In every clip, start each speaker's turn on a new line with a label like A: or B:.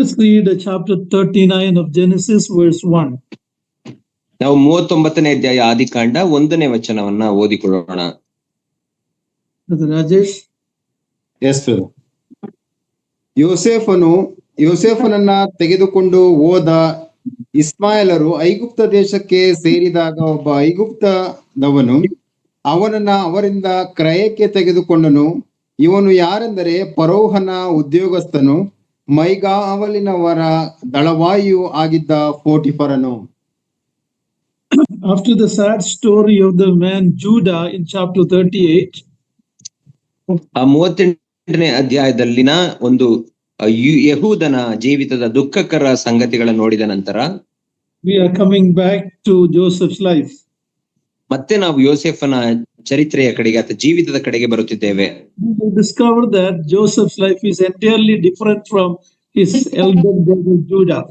A: us read chapter 39 of Genesis, verse 1.
B: ನಾವು 39ನೇ ಅಧ್ಯಾಯ ಆದಿಕಾಂಡ 1ನೇ ವಚನವನ್ನ ಓದಿಕೊಳ್ಳೋಣ.
A: ರಾಜೇಶ್.
C: Yes sir. ಯೋಸೇಫನನ್ನ ತೆಗೆದುಕೊಂಡು ಹೋದ ಇಸ್ಮಾಯೇಲರು ಐಗುಪ್ತ ದೇಶಕ್ಕೆ ಸೇರಿದಾಗ ಒಬ್ಬ ಐಗುಪ್ತದವನು ಅವನನ್ನ ಅವರಿಂದ ಕ್ರಯಕ್ಕೆ ತೆಗೆದುಕೊಂಡನು. ಇವನು ಯಾರೆಂದರೆ ಫರೋಹನ ಉದ್ಯೋಗಸ್ಥನು, ಮೈಗಾವಲಿನವರ ದಳವಾಯಿಯೂ ಆಗಿದ್ದ ಪೋಟಿಫರನು.
A: After the sad story of the man Judah in chapter 38,
B: 38ನೇ ಅಧ್ಯಾಯದಲ್ಲಿನ ಒಂದು ಯಹೂದನ ಜೀವಿತದ ದುಃಖಕರ ಸಂಗತಿಗಳನ್ನು ನೋಡಿದ ನಂತರ
A: we are coming back to Joseph's life.
B: ಮತ್ತೆ ನಾವು ಯೋಸೇಫನ ಚರಿತ್ರೆಯ ಕಡೆಗೆ ಅಥವಾ ಜೀವಿತದ ಕಡೆಗೆ ಬರುತ್ತಿದ್ದೇವೆ.
A: We discover that Joseph's life is entirely different from his elder brother Judah.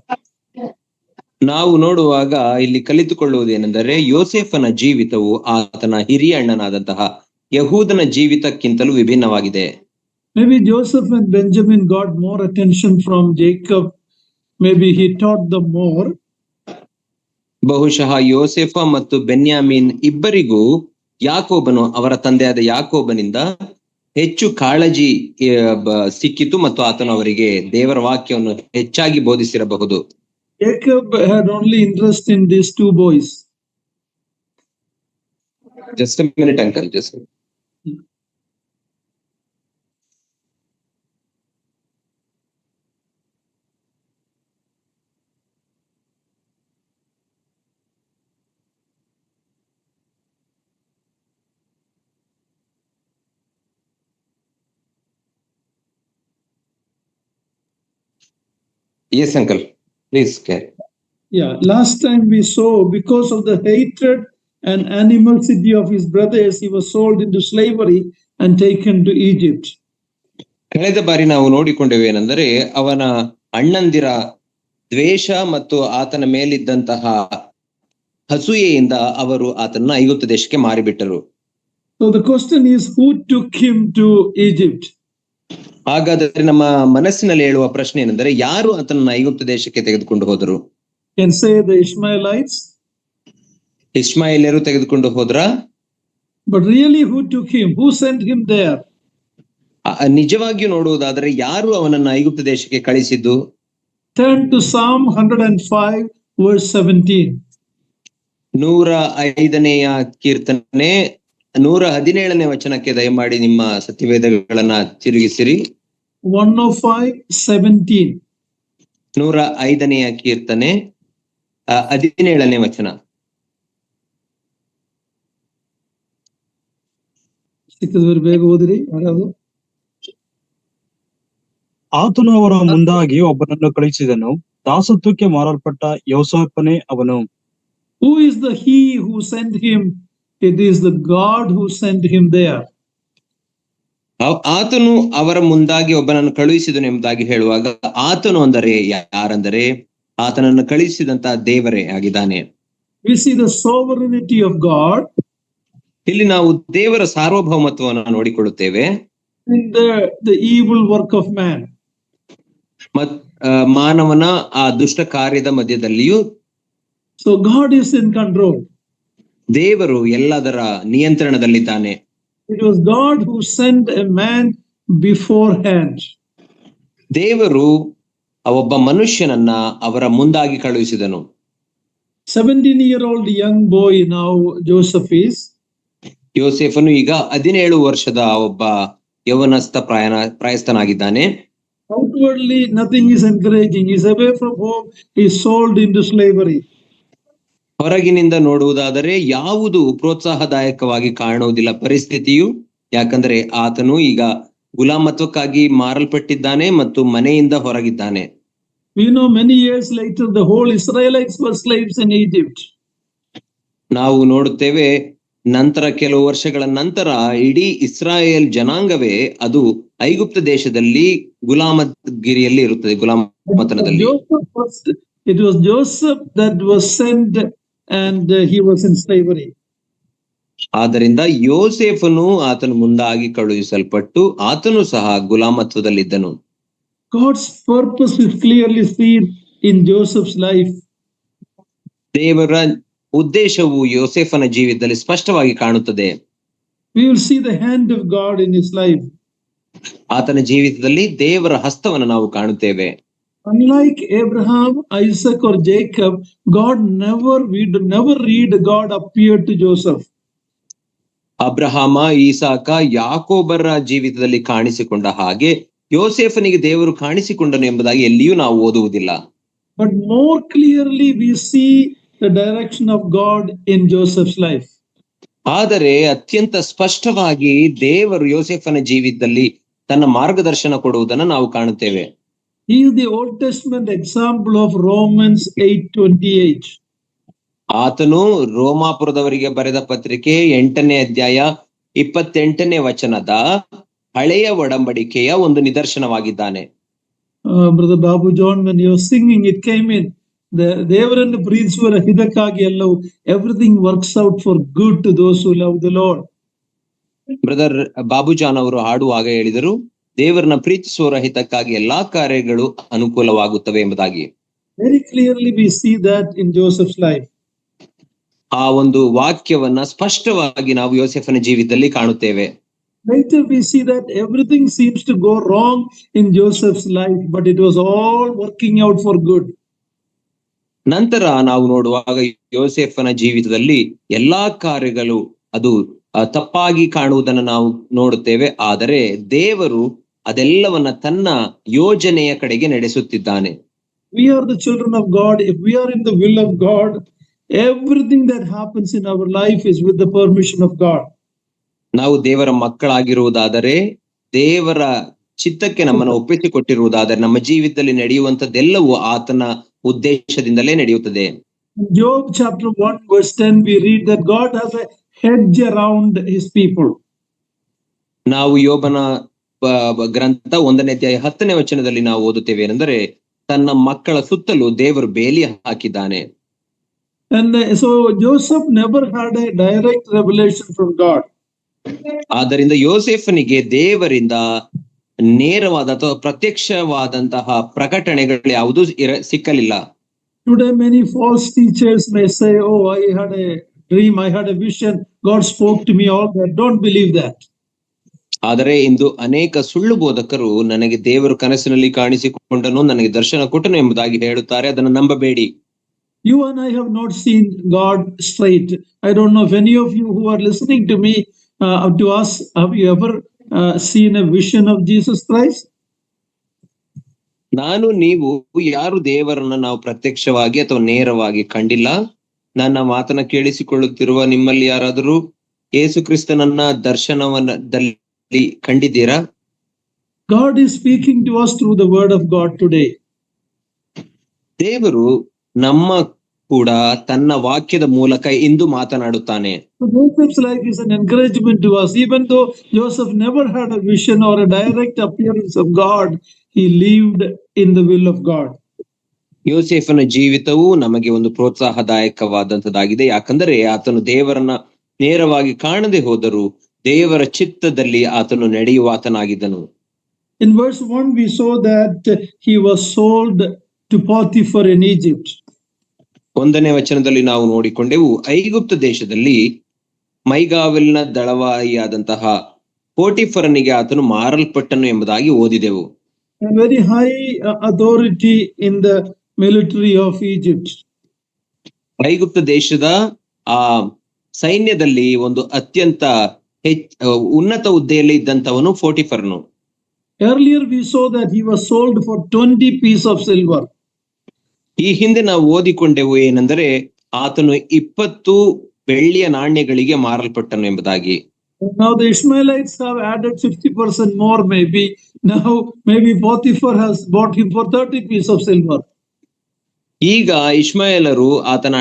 B: ನಾವು ನೋಡುವಾಗ ಇಲ್ಲಿ ಕಲಿತುಕೊಳ್ಳುವುದೇನೆಂದರೆ ಯೋಸೇಫನ ಜೀವಿತವು ಆತನ ಹಿರಿಯ ಅಣ್ಣನಾದಂತಹ ಯಹೂದನ ಜೀವಿತಕ್ಕಿಂತಲೂ ವಿಭಿನ್ನವಾಗಿದೆ.
A: Maybe Joseph and Benjamin got more attention from Jacob. Maybe he taught them more.
B: ಬಹುಶಃ ಯೋಸೇಫ ಮತ್ತು ಬೆನ್ಯಾಮೀನ್ ಇಬ್ಬರಿಗೂ ಯಾಕೋಬನು ಅವರ ತಂದೆಯಾದ ಯಾಕೋಬನಿಂದ ಹೆಚ್ಚು ಕಾಳಜಿ ಸಿಕ್ಕಿತು ಮತ್ತು ಆತನು ಅವರಿಗೆ ದೇವರ ವಾಕ್ಯವನ್ನು ಹೆಚ್ಚಾಗಿ ಬೋಧಿಸಿರಬಹುದು.
A: Jacob had only interest in these two boys.
B: Just a minute, uncle. Just a minute. Yes, uncle. Please carry.
A: Yeah, last time we saw because of the hatred and animosity of his brothers, he was sold into slavery and taken to Egypt.
B: ಕಳೆದ ಬಾರಿ ನಾವು ನೋಡಿಕೊಂಡೆವೇನೆಂದರೆ ಅವನ ಅಣ್ಣಂದಿರ ದ್ವೇಷ ಮತ್ತು ಆತನ ಮೇಲಿದ್ದಂತಹ ಹಸುಯೆಯಿಂದ ಅವರು ಆತನ ಐಗುಪ್ತ ದೇಶಕ್ಕೆ ಮಾರಿಬಿಟ್ಟರು.
A: So the question is, who took him to Egypt?
B: ಹಾಗಾದರೆ ನಮ್ಮ ಮನಸ್ಸಿನಲ್ಲಿ ಹೇಳುವ ಪ್ರಶ್ನೆ ಏನೆಂದರೆ ಯಾರು ಆತನನ್ನು ಐಗುಪ್ತ ದೇಶಕ್ಕೆ ತೆಗೆದುಕೊಂಡು ಹೋದರು?
A: Can say the Ishmaelites.
B: ಇಸ್ಮಾಯಿಲ್ಯರು ತೆಗೆದುಕೊಂಡು ಹೋದ್ರ?
A: But really who took him? Who sent him there?
B: ನಿಜವಾಗಿಯೂ ನೋಡುವುದಾದರೆ ಯಾರು ಅವನನ್ನು ಐಗುಪ್ತ ದೇಶಕ್ಕೆ ಕಳಿಸಿದ್ದು?
A: Turn to Psalm 105 verse 17.
B: 105ನೇ ಕೀರ್ತನೆ 117ನೇ ವಚನಕ್ಕೆ ದಯಮಾಡಿ ನಿಮ್ಮ ಸತ್ಯವೇದಗಳನ್ನ ತಿರುಗಿಸಿರಿ.
A: 105:17.
B: 105ನೇ ಕೀರ್ತನೆ 17ನೇ ವಚನ.
A: ಸಿಕ್ಕಿದವರು ಬೇಗ ಓದಿರಿ. ಯಾರಾದ್ರು?
D: ಆತನು ಅವರ ಮುಂದಾಗಿ ಒಬ್ಬನನ್ನು ಕಳುಹಿಸಿದನು, ದಾಸತ್ವಕ್ಕೆ ಮಾರಲ್ಪಟ್ಟ ಯೋಸೇಫನೇ ಅವನು.
A: Who is the he who sent him? It is the God who sent him there.
B: ಆತನು ಅವರ ಮುಂದಾಗಿ ಒಬ್ಬನನ್ನು ಕಳುಹಿಸಿದನು ಎಂಬುದಾಗಿ ಹೇಳುವಾಗ ಆತನು ಅಂದರೆ ಯಾರಂದರೆ ಆತನನ್ನು ಕಳುಹಿಸಿದಂತಹ ದೇವರೇ ಆಗಿದ್ದಾನೆ.
A: We see the sovereignty of God.
B: ಇಲ್ಲಿ ನಾವು ದೇವರ ಸಾರ್ವಭೌಮತ್ವವನ್ನು ನೋಡಿಕೊಳ್ಳುತ್ತೇವೆ.
A: In the evil work of man.
B: ಮಾನವನ ಆ ದುಷ್ಟ ಕಾರ್ಯದ ಮಧ್ಯದಲ್ಲಿಯೂ.
A: So God is in control.
B: ದೇವರು ಎಲ್ಲದರ ನಿಯಂತ್ರಣದಲ್ಲಿದ್ದಾನೆ.
A: It was God who sent a man beforehand.
B: ದೇವರು ಒಬ್ಬ ಮನುಷ್ಯನನ್ನ ಅವರ ಮುಂದಾಗಿ ಕಳುಹಿಸಿದನು.
A: 17-year-old young boy now Joseph is.
B: ಯೋಸೇಫನು ಈಗ 17 ವರ್ಷದ ಒಬ್ಬ ಯೌವನಸ್ಥ ಪ್ರಾಯಸ್ಥನಾಗಿದ್ದಾನೆ.
A: Outwardly nothing is encouraging. He is away from home. He is sold into slavery.
B: ಹೊರಗಿನಿಂದ ನೋಡುವುದಾದರೆ ಯಾವುದು ಪ್ರೋತ್ಸಾಹದಾಯಕವಾಗಿ ಕಾಣುವುದಿಲ್ಲ ಪರಿಸ್ಥಿತಿಯು. ಯಾಕಂದ್ರೆ ಆತನು ಈಗ ಗುಲಾಮತ್ವಕ್ಕಾಗಿ ಮಾರಲ್ಪಟ್ಟಿದ್ದಾನೆ ಮತ್ತು ಮನೆಯಿಂದ ಹೊರಗಿದ್ದಾನೆ.
A: We know many years later the whole Israelites were slaves in Egypt.
B: ನಾವು ನೋಡುತ್ತೇವೆ ನಂತರ ಕೆಲವು ವರ್ಷಗಳ ನಂತರ ಇಡೀ ಇಸ್ರಾಯೇಲ್ ಜನಾಂಗವೇ ಅದು ಐಗುಪ್ತ ದೇಶದಲ್ಲಿ ಗುಲಾಮಗಿರಿಯಲ್ಲಿ ಇರುತ್ತದೆ, ಗುಲಾಮತನದಲ್ಲಿ.
A: It was Joseph that was sent and he was in slavery.
B: ಆದ್ದರಿಂದ ಯೋಸೇಫನು ಆತನು ಮುಂದಾಗಿ ಕಳುಹಿಸಲ್ಪಟ್ಟು ಆತನು ಸಹ ಗುಲಾಮತ್ವದಲ್ಲಿದ್ದನು.
A: God's purpose is clearly seen in Joseph's life.
B: ದೇವರ ಉದ್ದೇಶವು ಯೋಸೇಫನ ಜೀವಿತದಲ್ಲಿ ಸ್ಪಷ್ಟವಾಗಿ ಕಾಣುತ್ತದೆ.
A: We will see the hand of God in his life.
B: ಆತನ ಜೀವಿತದಲ್ಲಿ ದೇವರ ಹಸ್ತವನ್ನು ನಾವು ಕಾಣುತ್ತೇವೆ.
A: Unlike Abraham, Isaac, or Jacob, we never read God appeared to Joseph.
B: Abraham, ಈಸಾಕ, ಯಾಕೋಬರ ಜೀವಿತದಲ್ಲಿ ಕಾಣಿಸಿಕೊಂಡ ಹಾಗೆ ಯೋಸೇಫನಿಗೆ ದೇವರು ಕಾಣಿಸಿಕೊಂಡನು ಎಂಬುದಾಗಿ ಎಲ್ಲಿಯೂ ನಾವು ಓದುವುದಿಲ್ಲ.
A: But more clearly we see the direction of God in Joseph's life.
B: ಆದರೆ ಅತ್ಯಂತ ಸ್ಪಷ್ಟವಾಗಿ ದೇವರು ಯೋಸೇಫನ ಜೀವಿತದಲ್ಲಿ ತನ್ನ ಮಾರ್ಗದರ್ಶನ ಕೊಡುವುದನ್ನು ನಾವು ಕಾಣುತ್ತೇವೆ.
A: He is the Old Testament example of Romans 8:28.
B: ಆತನು ರೋಮಾಪುರದವರಿಗೆ ಬರೆದ ಪತ್ರಿಕೆ 8ನೇ ಅಧ್ಯಾಯ 28ನೇ ವಚನದ ಹಳೆಯ ಒಡಂಬಡಿಕೆಯ ಒಂದು ನಿದರ್ಶನವಾಗಿದ್ದಾನೆ.
A: Brother Babu John, when you were singing, it came in. ದೇವರನ್ನು ಪ್ರೀತಿಸುವ ಹಿತಕ್ಕಾಗಿ ಎಲ್ಲವೂ, everything works out for good to those who love the Lord.
B: Brother Babujan ಅವರು ಹಾಡುವಾಗ ಹೇಳಿದರು, ದೇವರನ್ನ ಪ್ರೀತಿಸುವ ಹಿತಕ್ಕಾಗಿ ಎಲ್ಲಾ ಕಾರ್ಯಗಳು ಅನುಕೂಲವಾಗುತ್ತವೆ ಎಂಬುದಾಗಿ.
A: Very clearly we see that in Joseph's life.
B: ಆ ಒಂದು ವಾಕ್ಯವನ್ನ ಸ್ಪಷ್ಟವಾಗಿ ನಾವು ಯೋಸೇಫನ ಜೀವಿತದಲ್ಲಿ ಕಾಣುತ್ತೇವೆ.
A: Later we see that everything seems to go wrong in Joseph's life, but it was all working out for good.
B: ನಂತರ ನಾವು ನೋಡುವಾಗ ಯೋಸೇಫನ ಜೀವಿತದಲ್ಲಿ ಎಲ್ಲಾ ಕಾರ್ಯಗಳು ಅದು ತಪ್ಪಾಗಿ ಕಾಣುವುದನ್ನು ನಾವು ನೋಡುತ್ತೇವೆ. ಆದರೆ ದೇವರು ಅದೆಲ್ಲವನ್ನ ತನ್ನ ಯೋಜನೆಯ ಕಡೆಗೆ ನಡೆಸುತ್ತಿದ್ದಾನೆ.
A: We are the children of God. If we are in the will of God, everything that happens in our life is with the permission of God.
B: ನಾವು ದೇವರ ಮಕ್ಕಳಾಗಿರುವುದಾದರೆ, ದೇವರ ಚಿತ್ತಕ್ಕೆ ನಮ್ಮನ್ನು ಒಪ್ಪಿಸಿಕೊಟ್ಟಿರುವುದಾದರೆ, ನಮ್ಮ ಜೀವಿತದಲ್ಲಿ ನಡೆಯುವಂತದ್ದೆಲ್ಲವೂ ಆತನ ಉದ್ದೇಶದಿಂದಲೇ ನಡೆಯುತ್ತದೆ.
A: Job chapter 1 verse 10 we read that God has a hedge around his people.
B: ನಾವು ಯೋಬನ ಗ್ರಂಥ 1ನೇ ಅಧ್ಯಾಯ 10ನೇ ವಚನದಲ್ಲಿ ನಾವು ಓದುತ್ತೇವೆ ಏನೆಂದರೆ, ತನ್ನ ಮಕ್ಕಳ ಸುತ್ತಲೂ ದೇವರು ಬೇಲಿ ಹಾಕಿದ್ದಾನೆ.
A: And so Joseph never had a direct revelation from God.
B: ಆದ್ದರಿಂದ ಯೋಸೇಫನಿಗೆ ದೇವರಿಂದ ನೇರವಾದ ಅಥವಾ ಪ್ರತ್ಯಕ್ಷವಾದಂತಹ ಪ್ರಕಟಣೆಗಳು ಯಾವುದೂ ಸಿಕ್ಕಲಿಲ್ಲ.
A: Today many false teachers may say, oh, I had a dream, I had a vision, God spoke to me, all that. Don't believe that.
B: ಆದರೆ ಇಂದು ಅನೇಕ ಸುಳ್ಳು ಬೋಧಕರು ನನಗೆ ದೇವರು ಕನಸಿನಲ್ಲಿ ಕಾಣಿಸಿಕೊಂಡನು, ನನಗೆ ದರ್ಶನ ಕೊಟ್ಟನು ಎಂಬುದಾಗಿ ಹೇಳುತ್ತಾರೆ. ಅದನ್ನು ನಂಬಬೇಡಿ.
A: You and I have not seen God straight. I don't know if any of you who are listening to me, to us, have you ever seen a vision of Jesus Christ?
B: ನಾನು ನೀವು ಯಾರು ದೇವರನ್ನ ನಾವು ಪ್ರತ್ಯಕ್ಷವಾಗಿ ಅಥವಾ ನೇರವಾಗಿ ಕಂಡಿಲ್ಲ. ನನ್ನ ಮಾತನ್ನ ಕೇಳಿಸಿಕೊಳ್ಳುತ್ತಿರುವ ನಿಮ್ಮಲ್ಲಿ ಯಾರಾದರೂ ಯೇಸು ಕ್ರಿಸ್ತನನ್ನ ದರ್ಶನದಲ್ಲಿ ಕಂಡಿದ್ದೀರಾ?
A: God is speaking to us through the word of God today.
B: ದೇವರು ನಮ್ಮ ಕೂಡ ತನ್ನ ವಾಕ್ಯದ ಮೂಲಕ ಇಂದು ಮಾತನಾಡುತ್ತಾನೆ.
A: Joseph's life is an encouragement to us. Even though Joseph never had a vision or a direct appearance of God, he lived in the will of God.
B: ಯೋಸೇಫನ ಜೀವಿತವು ನಮಗೆ ಒಂದು ಪ್ರೋತ್ಸಾಹದಾಯಕವಾದಂತದ್ದಾಗಿದೆ. ಯಾಕಂದರೆ ಆತನು ದೇವರನ್ನ ನೇರವಾಗಿ ಕಾಣದೆ ಹೋದರೂ ದೇವರ ಚಿತ್ತದಲ್ಲಿ ಆತನು ನಡೆಯುವಾತನಾಗಿದ್ದನು.
A: In verse 1 we saw that he was sold to Potiphar in Egypt.
B: 1ನೇ ವಚನದಲ್ಲಿ ನಾವು ನೋಡಿಕೊಂಡೆವು, ಐಗುಪ್ತ ದೇಶದಲ್ಲಿ ಮೈಗಾವಲಿನ ದಳವಾಯಿಯಾದಂತಹ ಪೋಟಿಫರನಿಗೆ ಆತನು ಮಾರಲ್ಪಟ್ಟನು ಎಂಬುದಾಗಿ ಓದಿದೆವು.
A: A very high authority in the military of Egypt.
B: ಐಗುಪ್ತ ದೇಶದ ಆ ಸೈನ್ಯದಲ್ಲಿ ಒಂದು ಅತ್ಯಂತ ಉನ್ನತ ಹುದ್ದೆಯಲ್ಲಿ ಇದ್ದಂತವನು ಪೋಟಿಫರನು.
A: Earlier we saw that he was sold for 20 pieces of silver.
B: ಈ ಹಿಂದೆ ನಾವು ಓದಿಕೊಂಡೆವು ಏನೆಂದರೆ, ಆತನು 20 ಬೆಳ್ಳಿಯ ನಾಣ್ಯಗಳಿಗೆ ಮಾರಲ್ಪಟ್ಟನು ಎಂಬುದಾಗಿ.
A: Now the Ishmaelites have added 50% more maybe. Now maybe Potiphar has bought him for 30 pieces of silver.
B: ಈಗ ಇಷ್ಮಾಯೇಲರು ಆತನ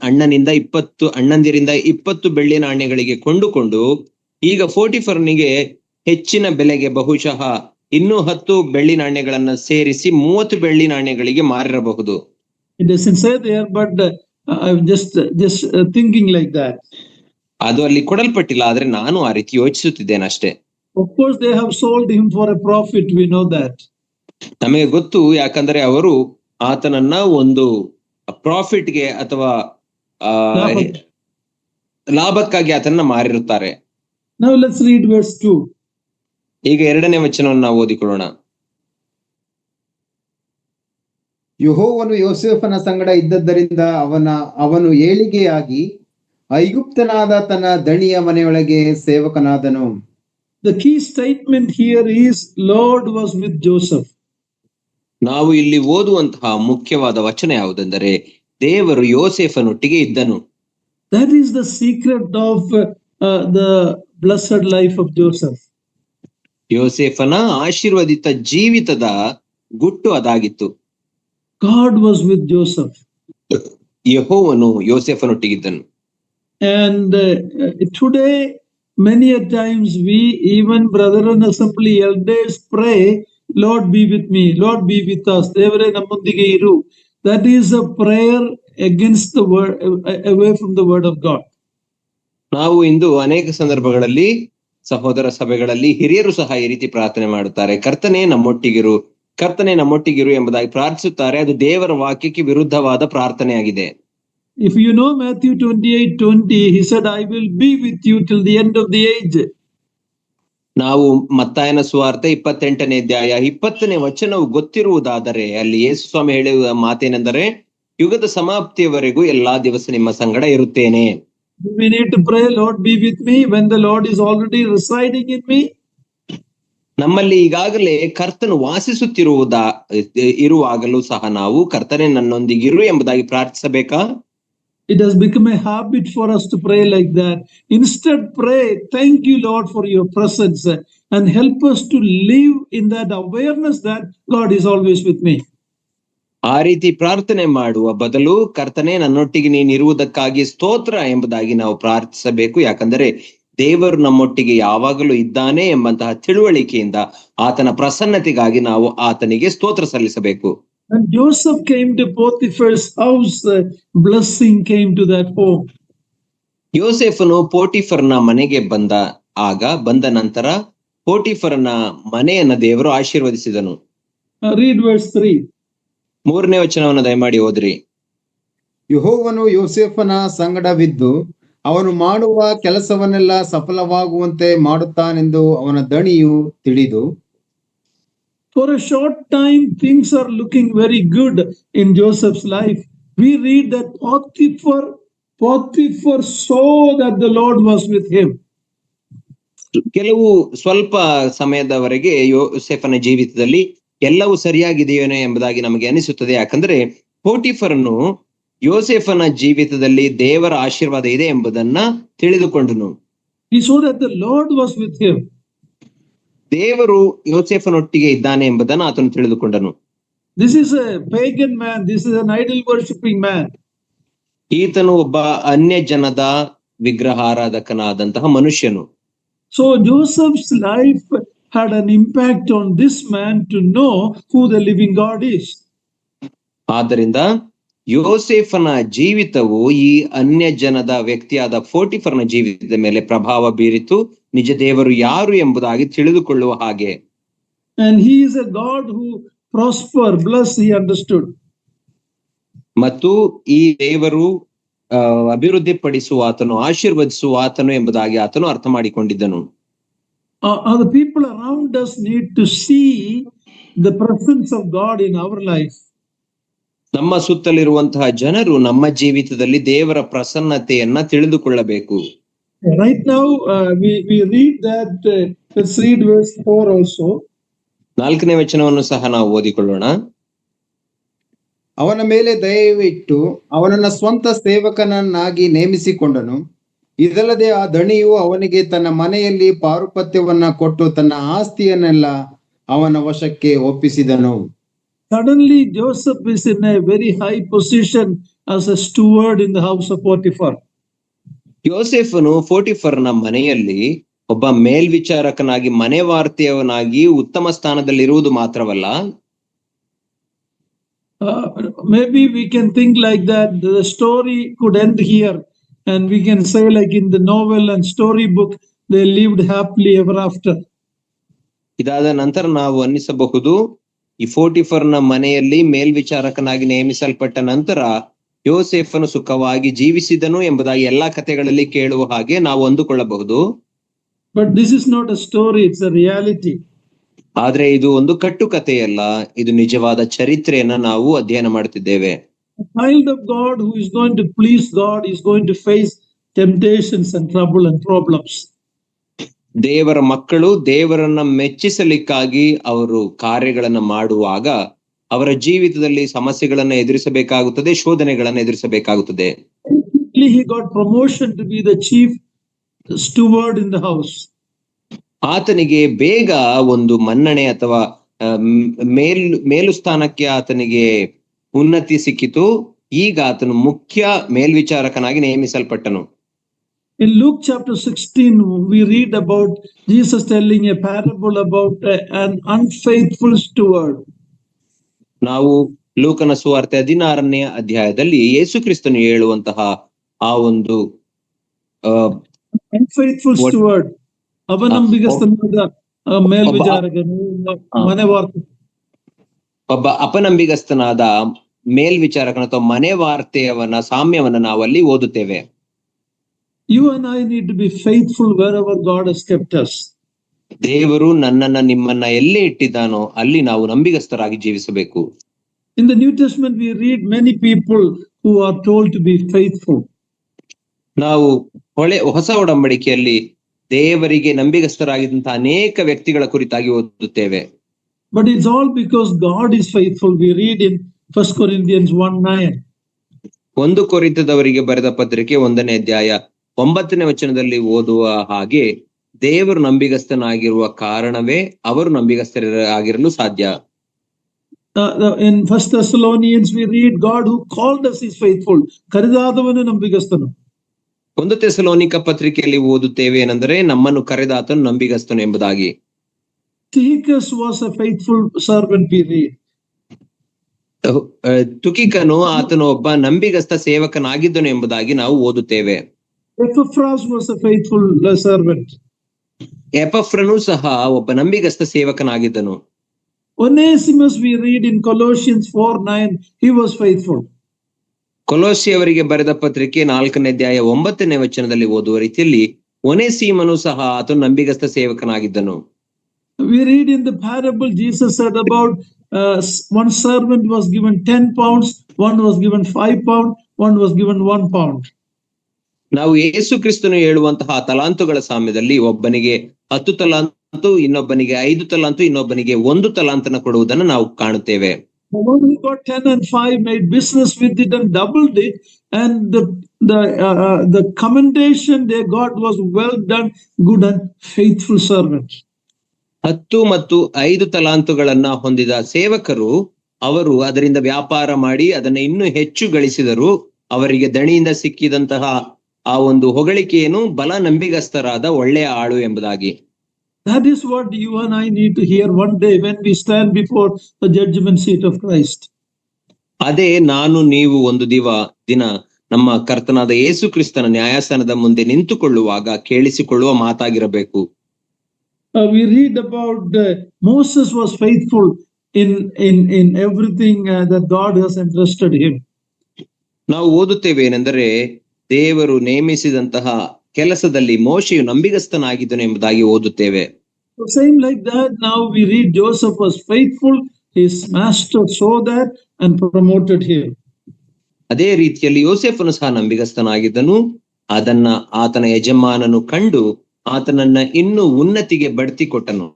B: ಅಣ್ಣಂದಿರಿಂದ 20 ಬೆಳ್ಳಿ ನಾಣ್ಯಗಳಿಗೆ ಕೊಂಡುಕೊಂಡು ಈಗ ಪೋಟಿಫರನಿಗೆ ಹೆಚ್ಚಿನ ಬೆಲೆಗೆ ಬಹುಶಃ ಇನ್ನೂ 10 ಬೆಳ್ಳಿ ನಾಣ್ಯಗಳನ್ನ ಸೇರಿಸಿ 30 ಬೆಳ್ಳಿ ನಾಣ್ಯಗಳಿಗೆ ಮಾರಿರಬಹುದು.
A: It doesn't say there, but I'm just thinking like that.
B: ಅದು ಅಲ್ಲಿ ಕೊಡಲ್ಪಟ್ಟಿಲ್ಲ, ಆದ್ರೆ ನಾನು ಆ ರೀತಿ ಯೋಚಿಸುತ್ತಿದ್ದೇನೆ ಅಷ್ಟೇ.
A: Of course they have sold him for a profit, we know that.
B: ನಮಗೆ ಗೊತ್ತು, ಯಾಕಂದ್ರೆ ಅವರು ಆತನನ್ನ ಒಂದು ಪ್ರಾಫಿಟ್ಗೆ ಅಥವಾ
A: ಲಾಭ.
B: ಲಾಭಕ್ಕಾಗಿ ಆತನನ್ನ ಮಾರಿರುತ್ತಾರೆ.
A: Now let's read verse 2.
B: ಈಗ 2ನೇ ವಚನವನ್ನು ನಾವು ಓದಿಕೊಳ್ಳೋಣ.
C: ಯೆಹೋವನು ಯೋಸೇಫನ ಸಂಗಡ ಇದ್ದದ್ದರಿಂದ ಅವನು ಏಳಿಗೆಯಾಗಿ ಐಗುಪ್ತನಾದ ತನ್ನ ದಣಿಯ ಮನೆಯೊಳಗೆ ಸೇವಕನಾದನು.
A: The key statement here is Lord was with Joseph.
B: ನಾವು ಇಲ್ಲಿ ಓದುವಂತಹ ಮುಖ್ಯವಾದ ವಚನ ಯಾವುದೆಂದರೆ ದೇವರು ಯೋಸೇಫನೊಟ್ಟಿಗೆ ಇದ್ದನು.
A: That is the secret of the blessed life of Joseph.
B: ಯೋಸೇಫನ ಆಶೀರ್ವದಿತ ಜೀವಿತದ ಗುಟ್ಟು ಅದಾಗಿತ್ತು.
A: God was with Joseph.
B: ಯೆಹೋವನು ಯೋಸೇಫನೊಟ್ಟಿಗಿದ್ದನು.
A: And today many a times we, even brethren assembly elders, pray, Lord be with me, Lord be with us. Devare nammondige iru. That is a prayer against the word, away from the word of God.
B: ನಾವು ಇಂದು ಅನೇಕ ಸಂದರ್ಭಗಳಲ್ಲಿ ಸಹೋದರ ಸಭೆಗಳಲ್ಲಿ ಹಿರಿಯರು ಸಹ ಈ ರೀತಿ ಪ್ರಾರ್ಥನೆ ಮಾಡುತ್ತಾರೆ, ಕರ್ತನೇ ನಮ್ಮೊಟ್ಟಿಗಿರು, ಕರ್ತನೇ ನಮ್ಮೊಟ್ಟಿಗಿರು ಎಂಬುದಾಗಿ ಪ್ರಾರ್ಥಿಸುತ್ತಾರೆ. ಅದು ದೇವರ ವಾಕ್ಯಕ್ಕೆ ವಿರುದ್ಧವಾದ ಪ್ರಾರ್ಥನೆಯಾಗಿದೆ.
A: If you know Matthew 28:20, he said, I will be with you till the end of the age.
B: ನಾವು ಮತ್ತಾಯನ ಸುವಾರ್ತೆ 28ನೇ ಅಧ್ಯಾಯ 20ನೇ ವಚನವು ಗೊತ್ತಿರುವುದಾದರೆ ಅಲ್ಲಿ ಯೇಸು ಸ್ವಾಮಿ ಹೇಳುವ ಮಾತೇನೆಂದರೆ, ಯುಗದ ಸಮಾಪ್ತಿಯವರೆಗೂ ಎಲ್ಲಾ ದಿವಸ ನಿಮ್ಮ ಸಂಗಡ ಇರುತ್ತೇನೆ.
A: We need to pray, Lord be with me, when the Lord is already residing in me.
B: ನಮ್ಮಲ್ಲಿ ಈಗಾಗಲೇ ಕರ್ತನು ಇರುವಾಗಲೂ ಸಹ ನಾವು ಕರ್ತನೇ ನನ್ನೊಂದಿಗಿರು ಎಂಬುದಾಗಿ ಪ್ರಾರ್ಥಿಸಬೇಕಾ?
A: It has become a habit for us to pray like that. Instead, pray, thank you, Lord, for your presence, and help us to live in that awareness that God is always with me.
B: ಆ ರೀತಿ ಪ್ರಾರ್ಥನೆ ಮಾಡುವ ಬದಲು ಕರ್ತನೇ ನನ್ನೊಟ್ಟಿಗೆ ನೀನು ಇರುವುದಕ್ಕಾಗಿ ಸ್ತೋತ್ರ ಎಂಬುದಾಗಿ ನಾವು ಪ್ರಾರ್ಥಿಸಬೇಕು. ಯಾಕಂದರೆ ದೇವರು ನಮ್ಮೊಟ್ಟಿಗೆ ಯಾವಾಗಲೂ ಇದ್ದಾನೆ ಎಂಬಂತಹ ತಿಳುವಳಿಕೆಯಿಂದ ಆತನ ಪ್ರಸನ್ನತೆಗಾಗಿ ನಾವು ಆತನಿಗೆ ಸ್ತೋತ್ರ ಸಲ್ಲಿಸಬೇಕು.
A: When Joseph came to Potiphar's house, blessing came to that home.
B: ಯೋಸೇಫನು ಪೋಟಿಫರ್ನ ಮನೆಗೆ ಬಂದ ನಂತರ ಪೋಟಿಫರ್ನ ಮನೆಯನ್ನ ದೇವರು ಆಶೀರ್ವದಿಸಿದನು.
A: Read verse 3.
B: 3ನೇ ವಚನವನ್ನು ದಯಮಾಡಿ ಓದ್ರಿ.
C: ಯೆಹೋವನು ಯೋಸೇಫನ ಸಂಗಡವಿದ್ದು ಅವನು ಮಾಡುವ ಕೆಲಸವನ್ನೆಲ್ಲ ಸಫಲವಾಗುವಂತೆ ಮಾಡುತ್ತಾನೆಂದು ಅವನ ದಣಿಯು ತಿಳಿದು.
A: For a short time, things are looking very good in Joseph's life. We read that Potiphar saw that the Lord was with him.
B: ಕೆಲವು ಸ್ವಲ್ಪ ಸಮಯದವರೆಗೆ ಯೋಸೇಫನ ಜೀವಿತದಲ್ಲಿ ಎಲ್ಲವೂ ಸರಿಯಾಗಿದೆಯೇನೋ ಎಂಬುದಾಗಿ ನಮಗೆ ಅನಿಸುತ್ತದೆ. ಯಾಕಂದ್ರೆ ಪೋಟಿಫರನು ಯೋಸೇಫನ ಜೀವಿತದಲ್ಲಿ ದೇವರ ಆಶೀರ್ವಾದ ಇದೆ ಎಂಬುದನ್ನ ತಿಳಿದುಕೊಂಡನು.
A: He saw that the Lord was with him.
B: ದೇವರು ಯೋಸೇಫನೊಟ್ಟಿಗೆ ಇದ್ದಾನೆ ಎಂಬುದನ್ನು ಆತನು ತಿಳಿದುಕೊಂಡನು.
A: This is a pagan man. This is an idol worshipping man.
B: ಈತನು ಒಬ್ಬ ಅನ್ಯ ಜನದ ವಿಗ್ರಹಾರಾಧಕನಾದಂತಹ ಮನುಷ್ಯನು.
A: So Joseph's life had an impact on this man to know who the living God is.
B: ಆದ್ದರಿಂದ ಯೋಸೇಫನ ಜೀವಿತವು ಈ ಅನ್ಯ ಜನದ ವ್ಯಕ್ತಿಯಾದ ಪೋಟಿಫರ್ನ ಜೀವಿತದ ಮೇಲೆ ಪ್ರಭಾವ ಬೀರಿತು, ನಿಜ ದೇವರು ಯಾರು ಎಂಬುದಾಗಿ ತಿಳಿದುಕೊಳ್ಳುವ ಹಾಗೆ.
A: And he is a God who prosper, bless, he understood.
B: ಮತ್ತು ಈ ದೇವರು ಅಭಿವೃದ್ಧಿ ಪಡಿಸುವ ಆತನು, ಆಶೀರ್ವದಿಸುವ ಆತನು ಎಂಬುದಾಗಿ ಆತನು ಅರ್ಥ ಮಾಡಿಕೊಂಡಿದ್ದನು.
A: The people around us need to see the presence of God in our life.
B: ನಮ್ಮ ಸುತ್ತಲಿರುವಂತಹ ಜನರು ನಮ್ಮ ಜೀವಿತದಲ್ಲಿ ದೇವರ ಪ್ರಸನ್ನತೆಯನ್ನ ತಿಳಿದುಕೊಳ್ಳಬೇಕು.
A: Right now we read that, let's read verse 4 also.
B: 4ನೇ ವಚನವನ್ನು ಸಹ ನಾವು ಓದಿಕೊಳ್ಳೋಣ.
C: ಅವನ ಮೇಲೆ ದಯವಿಟ್ಟು ಅವನನ್ನ ಸ್ವಂತ ಸೇವಕನನ್ನಾಗಿ ನೇಮಿಸಿಕೊಂಡನು. ಇದಲ್ಲದೆ ಆ ದಣಿಯು ಅವನಿಗೆ ತನ್ನ ಮನೆಯಲ್ಲಿ ಪಾರುಪತ್ಯವನ್ನ ಕೊಟ್ಟು ತನ್ನ ಆಸ್ತಿಯನ್ನೆಲ್ಲ ಅವನ ವಶಕ್ಕೆ ಒಪ್ಪಿಸಿದನು.
A: Suddenly Joseph is in a very high position as a steward in the house of Potiphar.
B: ಯೋಸೇಫನು ಪೋಟಿಫರ್ನ ಮನೆಯಲ್ಲಿ ಒಬ್ಬ ಮೇಲ್ವಿಚಾರಕನಾಗಿ, ಮನೆವಾರ್ತೆಯವನಾಗಿ ಉತ್ತಮ ಸ್ಥಾನದಲ್ಲಿರುವುದು ಮಾತ್ರವಲ್ಲ,
A: Maybe we can think like that. The story could end here, and we can say, like in the novel and storybook, they lived happily ever after.
B: ಇದಾದ ನಂತರ ನಾವು ಅನ್ನಿಸಬಹುದು, ಈ ಪೋಟಿಫರ್ನ ಮನೆಯಲ್ಲಿ ಮೇಲ್ವಿಚಾರಕನಾಗಿ ನೇಮಿಸಲ್ಪಟ್ಟ ನಂತರ ಯೋಸೇಫನು ಸುಖವಾಗಿ ಜೀವಿಸಿದನು ಎಂಬುದಾಗಿ ಎಲ್ಲಾ ಕಥೆಗಳಲ್ಲಿ ಕೇಳುವ ಹಾಗೆ ನಾವು ಅಂದುಕೊಳ್ಳಬಹುದು.
A: But this is not a story, it's a reality.
B: ಆದ್ರೆ ಇದು ಒಂದು ಕಟ್ಟುಕಥೆಯಲ್ಲ, ಇದು ನಿಜವಾದ ಚರಿತ್ರೆಯನ್ನ ನಾವು ಅಧ್ಯಯನ ಮಾಡ್ತಿದ್ದೇವೆ.
A: A child of God who is going to please God is going to face temptations and trouble and problems.
B: ದೇವರ ಮಕ್ಕಳು ದೇವರನ್ನ ಮೆಚ್ಚಿಸಲಿಕ್ಕಾಗಿ ಅವರು ಕಾರ್ಯಗಳನ್ನ ಮಾಡುವಾಗ ಅವರ ಜೀವಿತದಲ್ಲಿ ಸಮಸ್ಯೆಗಳನ್ನ ಎದುರಿಸಬೇಕಾಗುತ್ತದೆ, ಶೋಧನೆಗಳನ್ನ ಎದುರಿಸಬೇಕಾಗುತ್ತದೆ.
A: He got promotion to be the chief steward in the house.
B: ಆತನಿಗೆ ಬೇಗ ಒಂದು ಮನ್ನಣೆ ಅಥವಾ ಮೇಲು ಸ್ಥಾನಕ್ಕೆ ಆತನಿಗೆ ಉನ್ನತಿ ಸಿಕ್ಕಿತು. ಈಗ ಆತನು ಮುಖ್ಯ ಮೇಲ್ವಿಚಾರಕನಾಗಿ ನೇಮಿಸಲ್ಪಟ್ಟನು.
A: In Luke chapter 16, we read about Jesus telling a parable about an unfaithful steward.
B: ನಾವು ಲೂಕನ ಸುವಾರ್ತೆ 16ನೇ ಅಧ್ಯಾಯದಲ್ಲಿ ಯೇಸು ಕ್ರಿಸ್ತನು ಹೇಳುವಂತಹ ಆ ಒಂದು
A: unfaithful steward, ಅಪನಂಬಿಗಸ್ತನಾದ ಮೇಲ್ವಿಚಾರಕನು, ಮನೆವಾರ್ತೆ.
B: ಒಬ್ಬ ಅಪನಂಬಿಗಸ್ತನಾದ ಮೇಲ್ವಿಚಾರಕನ ಅಥವಾ ಮನೆ ವಾರ್ತೆಯವನ ಸಾಮ್ಯವನ್ನ ನಾವಲ್ಲಿ ಓದುತ್ತೇವೆ.
A: You and I need to be faithful wherever God has kept us.
B: ದೇವರು ನನ್ನನ್ನ ನಿಮ್ಮನ್ನ ಎಲ್ಲೇ ಇಟ್ಟಿದ್ದಾನೋ ಅಲ್ಲಿ ನಾವು ನಂಬಿಗಸ್ತರಾಗಿ ಜೀವಿಸಬೇಕು.
A: In the New Testament we read many people who are told to be faithful.
B: ನಾವು ಹೊಸ ಒಡಂಬಡಿಕೆಯಲ್ಲಿ ದೇವರಿಗೆ ನಂಬಿಗಸ್ತರಾಗಿದ್ದಂತಹ ಅನೇಕ ವ್ಯಕ್ತಿಗಳ ಕುರಿತಾಗಿ ಓದುತ್ತೇವೆ.
A: But it's all because God is faithful. We read in 1 Corinthians 1:9.
B: 1 ಕೊರಿಂಥದವರಿಗೆ ಬರೆದ ಪತ್ರಿಕೆ 1ನೇ ಅಧ್ಯಾಯ 9ನೇ ವಚನದಲ್ಲಿ ಓದುವ ಹಾಗೆ ದೇವರು ನಂಬಿಗಸ್ತನಾಗಿರುವ ಕಾರಣವೇ ಅವರು ನಂಬಿಗಸ್ತರಾಗಿರಲು ಸಾಧ್ಯ.
A: In 1 Thessalonians we read God who called us is faithful. ಕರೆದಾದವನು ನಂಬಿಗಸ್ತನು.
B: 1 Thessalonica ಪತ್ರಿಕೆಯಲ್ಲಿ ಓದುತ್ತೇವೆ ಏನೆಂದರೆ ನಮ್ಮನ್ನು ಕರೆದಾತನು ನಂಬಿಗಸ್ತನು ಎಂಬುದಾಗಿ.
A: Tychicus was a faithful servant, we read.
B: ತುಕಿಕನು ಆತನು ಒಬ್ಬ ನಂಬಿಗಸ್ತ ಸೇವಕನಾಗಿದ್ದನು ಎಂಬುದಾಗಿ ನಾವು ಓದುತ್ತೇವೆ.
A: Epaphras was a faithful servant.
B: ಎಪಫ್ರನು ಸಹ ಒಬ್ಬ ನಂಬಿಗಸ್ತ ಸೇವಕನಾಗಿದ್ದನು.
A: Onesimus we read in Colossians 4:9, he was faithful.
B: ಕೊಲೋಸಿಯವರಿಗೆ ಬರೆದ ಪತ್ರಿಕೆ 4ನೇ ಅಧ್ಯಾಯ 9ನೇ ವಚನದಲ್ಲಿ ಓದುವ ರೀತಿಯಲ್ಲಿ ಒನೇಸಿಮನು ಸಹ ಆತನು ನಂಬಿಗಸ್ತ ಸೇವಕನಾಗಿದ್ದನು.
A: We read in the parable Jesus said about one servant was given 10 pounds, one was given 5 pounds, one was given 1 pound.
B: ನಾವು ಯೇಸು ಕ್ರಿಸ್ತನು ಹೇಳುವಂತಹ ತಲಾಂತುಗಳ ಸಾಮ್ಯದಲ್ಲಿ ಒಬ್ಬನಿಗೆ 10 ತಲಾಂತು, ಇನ್ನೊಬ್ಬನಿಗೆ 5 ತಲಾಂತು, ಇನ್ನೊಬ್ಬನಿಗೆ 1 ತಲಾಂತನ ಕೊಡುವುದನ್ನು ನಾವು ಕಾಣುತ್ತೇವೆ.
A: The one who got 10 and 5 made business with it and doubled it, and the commendation they got was, well done, good and faithful servant.
B: 10 ಮತ್ತು 5 ತಲಾಂತುಗಳನ್ನ ಹೊಂದಿದ ಸೇವಕರು ಅವರು ಅದರಿಂದ ವ್ಯಾಪಾರ ಮಾಡಿ ಅದನ್ನ ಇನ್ನೂ ಹೆಚ್ಚು ಗಳಿಸಿದರು. ಅವರಿಗೆ ದಣಿಯಿಂದ ಸಿಕ್ಕಿದಂತಹ ಆ ಒಂದು ಹೊಗಳಿಕೆಯನ್ನು ಬಲ ನಂಬಿಗಸ್ತರಾದ ಒಳ್ಳೆಯ ಆಳು ಎಂಬುದಾಗಿ.
A: That is what you and I need to hear one day when we stand before the judgment seat of Christ.
B: ಅದೇ ನಾನು ನೀವು ಒಂದು ದಿನ ನಮ್ಮ ಕರ್ತನಾದ ಯೇಸು ಕ್ರಿಸ್ತನ ನ್ಯಾಯಾಸನದ ಮುಂದೆ ನಿಂತುಕೊಳ್ಳುವಾಗ ಕೇಳಿಸಿಕೊಳ್ಳುವ ಮಾತಾಗಿರಬೇಕು.
A: We read about Moses was faithful in everything that God has entrusted him.
B: ನಾವು ಓದುತ್ತೇವೆ ಏನೆಂದರೆ ದೇವರು ನೇಮಿಸಿದಂತಹ ಕೆಲಸದಲ್ಲಿ ಮೋಶೆಯು ನಂಬಿಗಸ್ತನಾಗಿದ್ದನು ಎಂಬುದಾಗಿ ಓದುತ್ತೇವೆ.
A: Same like that, now we read Joseph was faithful, his master saw that and promoted him.
B: ಅದೇ ರೀತಿಯಲ್ಲಿ ಯೋಸೇಫನು ಸಹ ನಂಬಿಗಸ್ತನಾಗಿದ್ದನು, ಅದನ್ನ ಆತನ ಯಜಮಾನನು ಕಂಡು ಆತನನ್ನ ಇನ್ನೂ ಉನ್ನತಿಗೆ ಬಡ್ತಿ ಕೊಟ್ಟನು.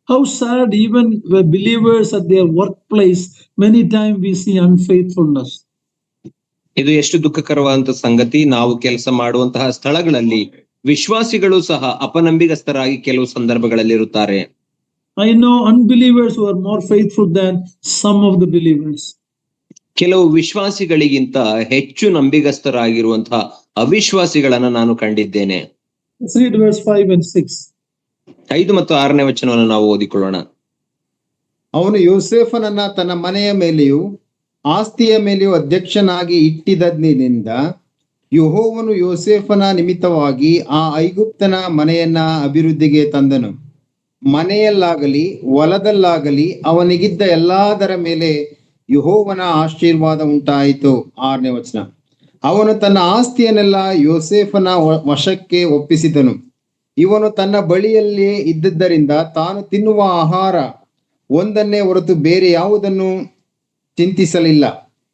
A: How sad, even believers at their workplace, many times we see unfaithfulness.
B: ಇದು ಎಷ್ಟು ದುಃಖಕರವಾದಂತಹ ಸಂಗತಿ. ನಾವು ಕೆಲಸ ಮಾಡುವಂತಹ ಸ್ಥಳಗಳಲ್ಲಿ ವಿಶ್ವಾಸಿಗಳು ಸಹ ಅಪನಂಬಿಗಸ್ತರಾಗಿ ಕೆಲವು ಸಂದರ್ಭಗಳಲ್ಲಿ ಇರುತ್ತಾರೆ.
A: I know unbelievers who are more faithful than some of the believers.
B: ಕೆಲವು ವಿಶ್ವಾಸಿಗಳಿಗಿಂತ ಹೆಚ್ಚು ನಂಬಿಗಸ್ತರಾಗಿರುವಂತಹ ಅವಿಶ್ವಾಸಿಗಳನ್ನ ನಾನು ಕಂಡಿದ್ದೇನೆ.
A: Let's read verse 5 and 6.
B: 5 ಮತ್ತು 6ನೇ ವಚನವನ್ನು ನಾವು ಓದಿಕೊಳ್ಳೋಣ.
C: ಅವನು ಯೋಸೇಫನನ್ನ ತನ್ನ ಮನೆಯ ಮೇಲೆಯೂ ಆಸ್ತಿಯ ಮೇಲೆಯೂ ಅಧ್ಯಕ್ಷನಾಗಿ ಇಟ್ಟಿದ್ದರಿಂದ ಯೆಹೋವನು ಯೋಸೇಫನ ನಿಮಿತ್ತವಾಗಿ ಆ ಐಗುಪ್ತನ ಮನೆಯನ್ನ ಅಭಿವೃದ್ಧಿಗೆ ತಂದನು. ಮನೆಯಲ್ಲಾಗಲಿ ಹೊಲದಲ್ಲಾಗಲಿ ಅವನಿಗಿದ್ದ ಎಲ್ಲಾದರ ಮೇಲೆ ಯೆಹೋವನ ಆಶೀರ್ವಾದ ಉಂಟಾಯಿತು. 6ನೇ ವಚನ. ಅವನು ತನ್ನ ಆಸ್ತಿಯನ್ನೆಲ್ಲ ಯೋಸೇಫನ ವಶಕ್ಕೆ ಒಪ್ಪಿಸಿದನು. ಇವನು ತನ್ನ ಬಳಿಯಲ್ಲೇ ಇದ್ದುದರಿಂದ ತಾನು ತಿನ್ನುವ ಆಹಾರ ಒಂದನ್ನೇ ಹೊರತು ಬೇರೆ ಯಾವುದನ್ನು ಚಿಂತಿಸಲಿಲ್ಲ.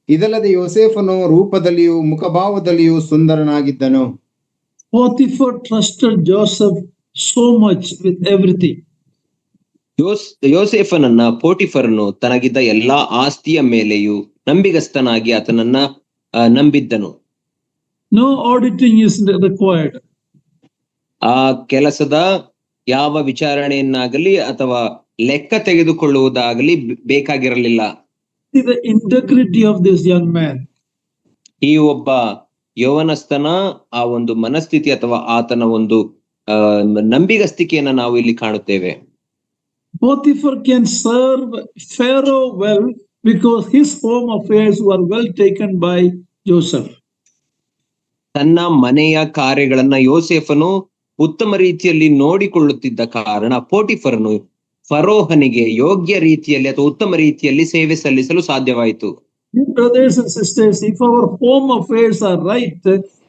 C: ಇದಲ್ಲದೆ ಯೋಸೇಫನು ರೂಪದಲ್ಲಿಯೂ ಮುಖಭಾವದಲ್ಲಿಯೂ ಸುಂದರನಾಗಿದ್ದನು.
A: Potiphar trusted Joseph so much with everything.
B: ಯೋಸೇಫನನ್ನ ಪೋಟಿಫರನು ತನಗಿದ್ದ ಎಲ್ಲಾ ಆಸ್ತಿಯ ಮೇಲೆಯೂ ನಂಬಿಗಸ್ತನಾಗಿ ಆತನನ್ನ ನಂಬಿದ್ದನು.
A: No auditing is required.
B: ಆ ಕೆಲಸದ ಯಾವ ವಿಚಾರಣೆಯನ್ನಾಗಲಿ ಅಥವಾ ಲೆಕ್ಕ ತೆಗೆದುಕೊಳ್ಳುವುದಾಗಲಿ ಬೇಕಾಗಿರಲಿಲ್ಲ.
A: See the integrity of this young man.
B: ಈ ಒಬ್ಬ ಯೌವನಸ್ಥನ ಆ ಒಂದು ಮನಸ್ಥಿತಿ ಅಥವಾ ಆತನ ಒಂದು ನಂಬಿಗಸ್ತಿಕೆಯನ್ನ ನಾವು ಇಲ್ಲಿ ಕಾಣುತ್ತೇವೆ.
A: Potiphar can serve Pharaoh well because his home affairs were well taken by Joseph.
B: ತನ್ನ ಮನೆಯ ಕಾರ್ಯಗಳನ್ನ ಯೋಸೇಫನು ಉತ್ತಮ ರೀತಿಯಲ್ಲಿ ನೋಡಿಕೊಳ್ಳುತ್ತಿದ್ದ ಕಾರಣ ಪೋಟಿಫರನು ಫರೋಹನಿಗೆ ಯೋಗ್ಯ ರೀತಿಯಲ್ಲಿ ಅಥವಾ ಉತ್ತಮ ರೀತಿಯಲ್ಲಿ ಸೇವೆ ಸಲ್ಲಿಸಲು ಸಾಧ್ಯವಾಯಿತು.
A: Brothers and sisters, if our home affairs are right,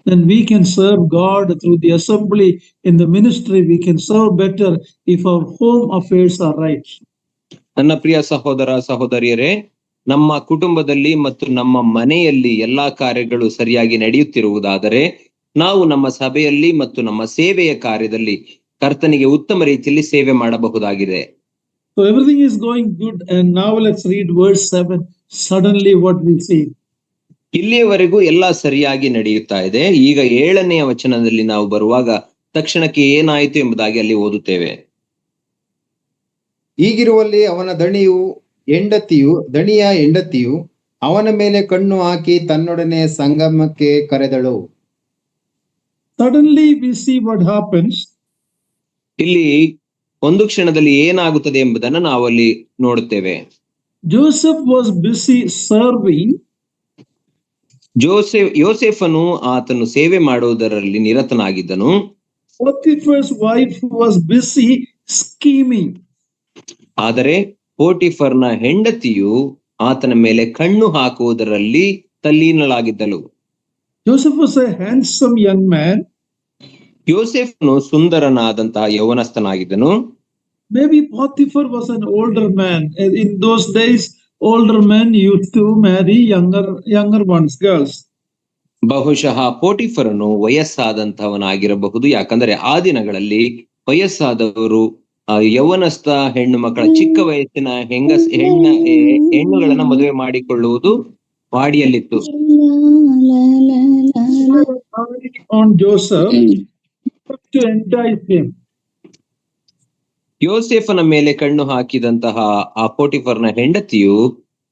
A: then we can serve God through the assembly. In the ministry, we can serve better if our home affairs are right.
B: ನನ್ನ ಪ್ರಿಯ ಸಹೋದರ ಸಹೋದರಿಯರೇ, ನಮ್ಮ ಕುಟುಂಬದಲ್ಲಿ ಮತ್ತು ನಮ್ಮ ಮನೆಯಲ್ಲಿ ಎಲ್ಲಾ ಕಾರ್ಯಗಳು ಸರಿಯಾಗಿ ನಡೆಯುತ್ತಿರುವುದಾದರೆ ನಾವು ನಮ್ಮ ಸಭೆಯಲ್ಲಿ ಮತ್ತು ನಮ್ಮ ಸೇವೆಯ ಕಾರ್ಯದಲ್ಲಿ ಕರ್ತನಿಗೆ ಉತ್ತಮ ರೀತಿಯಲ್ಲಿ ಸೇವೆ ಮಾಡಬಹುದಾಗಿದೆ.
A: So everything is going good, and now let's read verse 7. Suddenly what we see.
B: ಇಲ್ಲಿಯವರೆಗೂ ಎಲ್ಲಾ ಸರಿಯಾಗಿ ನಡೆಯುತ್ತಾ ಇದೆ. ಈಗ 7ನೇ ವಚನದಲ್ಲಿ ನಾವು ಬರುವಾಗ ತಕ್ಷಣಕ್ಕೆ ಏನಾಯಿತು ಎಂಬುದಾಗಿ ಅಲ್ಲಿ ಓದುತ್ತೇವೆ.
C: ಹೀಗಿರುವಲ್ಲಿ ಅವನ ದಣಿಯ ಹೆಂಡತಿಯು ಅವನ ಮೇಲೆ ಕಣ್ಣು ಹಾಕಿ ತನ್ನೊಡನೆ ಸಂಗಮಕ್ಕೆ ಕರೆದಳು.
A: Suddenly we see what happens.
B: ಇಲ್ಲಿ ಒಂದು ಕ್ಷಣದಲ್ಲಿ ಏನಾಗುತ್ತದೆ ಎಂಬುದನ್ನು ನಾವು ಅಲ್ಲಿ ನೋಡುತ್ತೇವೆ.
A: Joseph was busy serving.
B: ಯೋಸೇಫನು ಆತನು ಸೇವೆ ಮಾಡುವುದರಲ್ಲಿ ನಿರತನಾಗಿದ್ದನು.
A: Potiphar's wife was busy scheming.
B: ಆದರೆ ಪೋಟಿಫರ್ನ ಹೆಂಡತಿಯು ಆತನ ಮೇಲೆ ಕಣ್ಣು ಹಾಕುವುದರಲ್ಲಿ ತಲ್ಲೀನಳಾಗಿದ್ದಳು.
A: Joseph was a handsome young man.
B: ಯೋಸೇಫನು ಸುಂದರನಾದಂತಹ ಯೌವನಸ್ಥನಾಗಿದ್ದನು.
A: Maybe Potiphar was an older man. In those days, older men used to marry younger ones, girls.
B: ಬಹುಶಃ ಪೋಟಿಫರನು ವಯಸ್ಸಾದಂತವನಾಗಿರಬಹುದು. ಯಾಕಂದ್ರೆ ಆ ದಿನಗಳಲ್ಲಿ ವಯಸ್ಸಾದವರು ಯೌವನಸ್ಥ ಹೆಣ್ಣು ಮಕ್ಕಳ ಚಿಕ್ಕ ವಯಸ್ಸಿನ ಹೆಣ್ಣುಗಳನ್ನ ಮದುವೆ ಮಾಡಿಕೊಳ್ಳುವುದು ವಾಡಿಯಲ್ಲಿತ್ತು.
A: On Joseph to entice him.
B: ಯೋಸೇಫನ ಮೇಲೆ ಕಣ್ಣು ಹಾಕಿದಂತಹ ಆ ಪೋಟಿಫರ್ನ ಹೆಂಡತಿಯು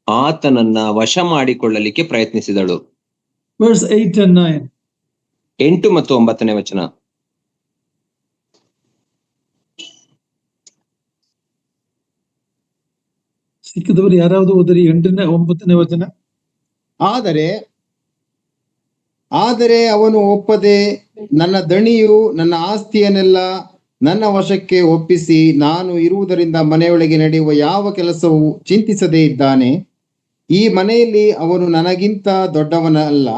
B: ಆತನನ್ನ ವಶ ಮಾಡಿಕೊಳ್ಳಲಿಕ್ಕೆ ಪ್ರಯತ್ನಿಸಿದಳು.
A: Verse 8 and 9.
B: 8 ಮತ್ತು 9ನೇ ವಚನ.
A: ಸಿಕ್ಕಿದವರು ಯಾರಾவது ಓದರಿ 8ನೇ 9ನೇ ವಚನ.
C: ಆದರೆ ಅವನು ಒಪ್ಪದೆ ನನ್ನ ದಣಿಯು ನನ್ನ ಆಸ್ತಿಯನ್ನೆಲ್ಲ ನನ್ನ ವಶಕ್ಕೆ ಒಪ್ಪಿಸಿ ನಾನು ಇರುವುದರಿಂದ ಮನೆಯೊಳಗೆ ನಡೆಯುವ ಯಾವ ಕೆಲಸವೂ ಚಿಂತಿಸದೇ ಇದ್ದಾನೆ. ಈ ಮನೆಯಲ್ಲಿ ಅವನು ನನಗಿಂತ ದೊಡ್ಡವನಲ್ಲ.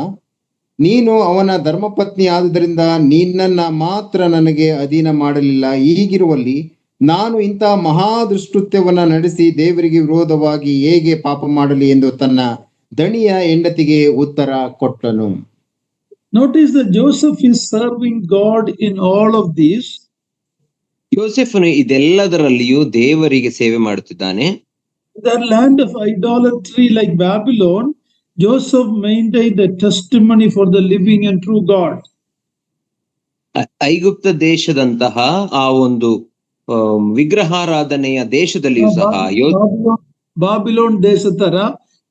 C: ನೀನು ಅವನ ಧರ್ಮಪತ್ನಿ ಆದುದರಿಂದ ನಿನ್ನನ್ನ ಮಾತ್ರ ನನಗೆ ಅಧೀನ ಮಾಡಲಿಲ್ಲ. ಹೀಗಿರುವಲ್ಲಿ ನಾನು ಇಂಥ ಮಹಾದುಷ್ಕೃತ್ಯವನ್ನ ನಡೆಸಿ ದೇವರಿಗೆ ವಿರೋಧವಾಗಿ ಹೇಗೆ ಪಾಪ ಮಾಡಲಿ ಎಂದು ತನ್ನ ದಣಿಯ ಹೆಂಡತಿಗೆ ಉತ್ತರ ಕೊಟ್ಟನು.
A: Notice that Joseph is serving God in all of these.
B: ಯೋಸೆಫನು ಇದೆಲ್ಲದರಲ್ಲಿಯೂ ದೇವರಿಗೆ ಸೇವೆ ಮಾಡುತ್ತಿದ್ದಾನೆ.
A: That land of idolatry like Babylon, Joseph maintained a testimony for the living and true God.
B: ಐಗುಪ್ತ ದೇಶದಂತಹ ಆ ಒಂದು ವಿಗ್ರಹಾರಾಧನೆಯ ದೇಶದಲ್ಲಿಯೂ ಸಹ
A: Babylon ದೇಶದ ತರ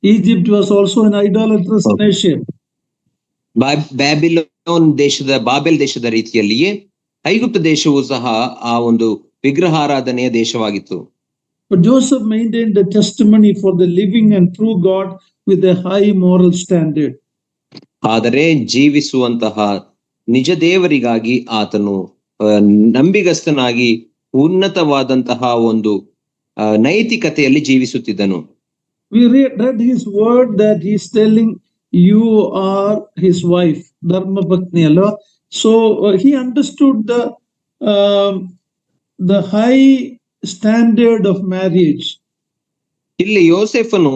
A: Egypt was also an idolatrous nation. Babel ದೇಶದ ರೀತಿಯಲ್ಲಿಯೇ ಐಗುಪ್ತ ದೇಶವು ಸಹ ಆ ಒಂದು ವಿಗ್ರಹಾರಾಧನೆಯ ದೇಶವಾಗಿತ್ತು. But Joseph maintained the testimony for the living and true God with a high moral standard.
B: ಆದರೆ ಜೀವಿಸುವಂತಹ ನಿಜ ದೇವರಿಗಾಗಿ ಆತನು ನಂಬಿಗಸ್ತನಾಗಿ ಉನ್ನತವಾದಂತಹ ಒಂದು ನೈತಿಕತೆಯಲ್ಲಿ ಜೀವಿಸುತ್ತಿದ್ದನು.
A: We read his word that he's telling you are his wife, Dharma Patni alva. So he understood the high standard of marriage.
B: ಇಲ್ಲಿ ಯೋಸೇಫನು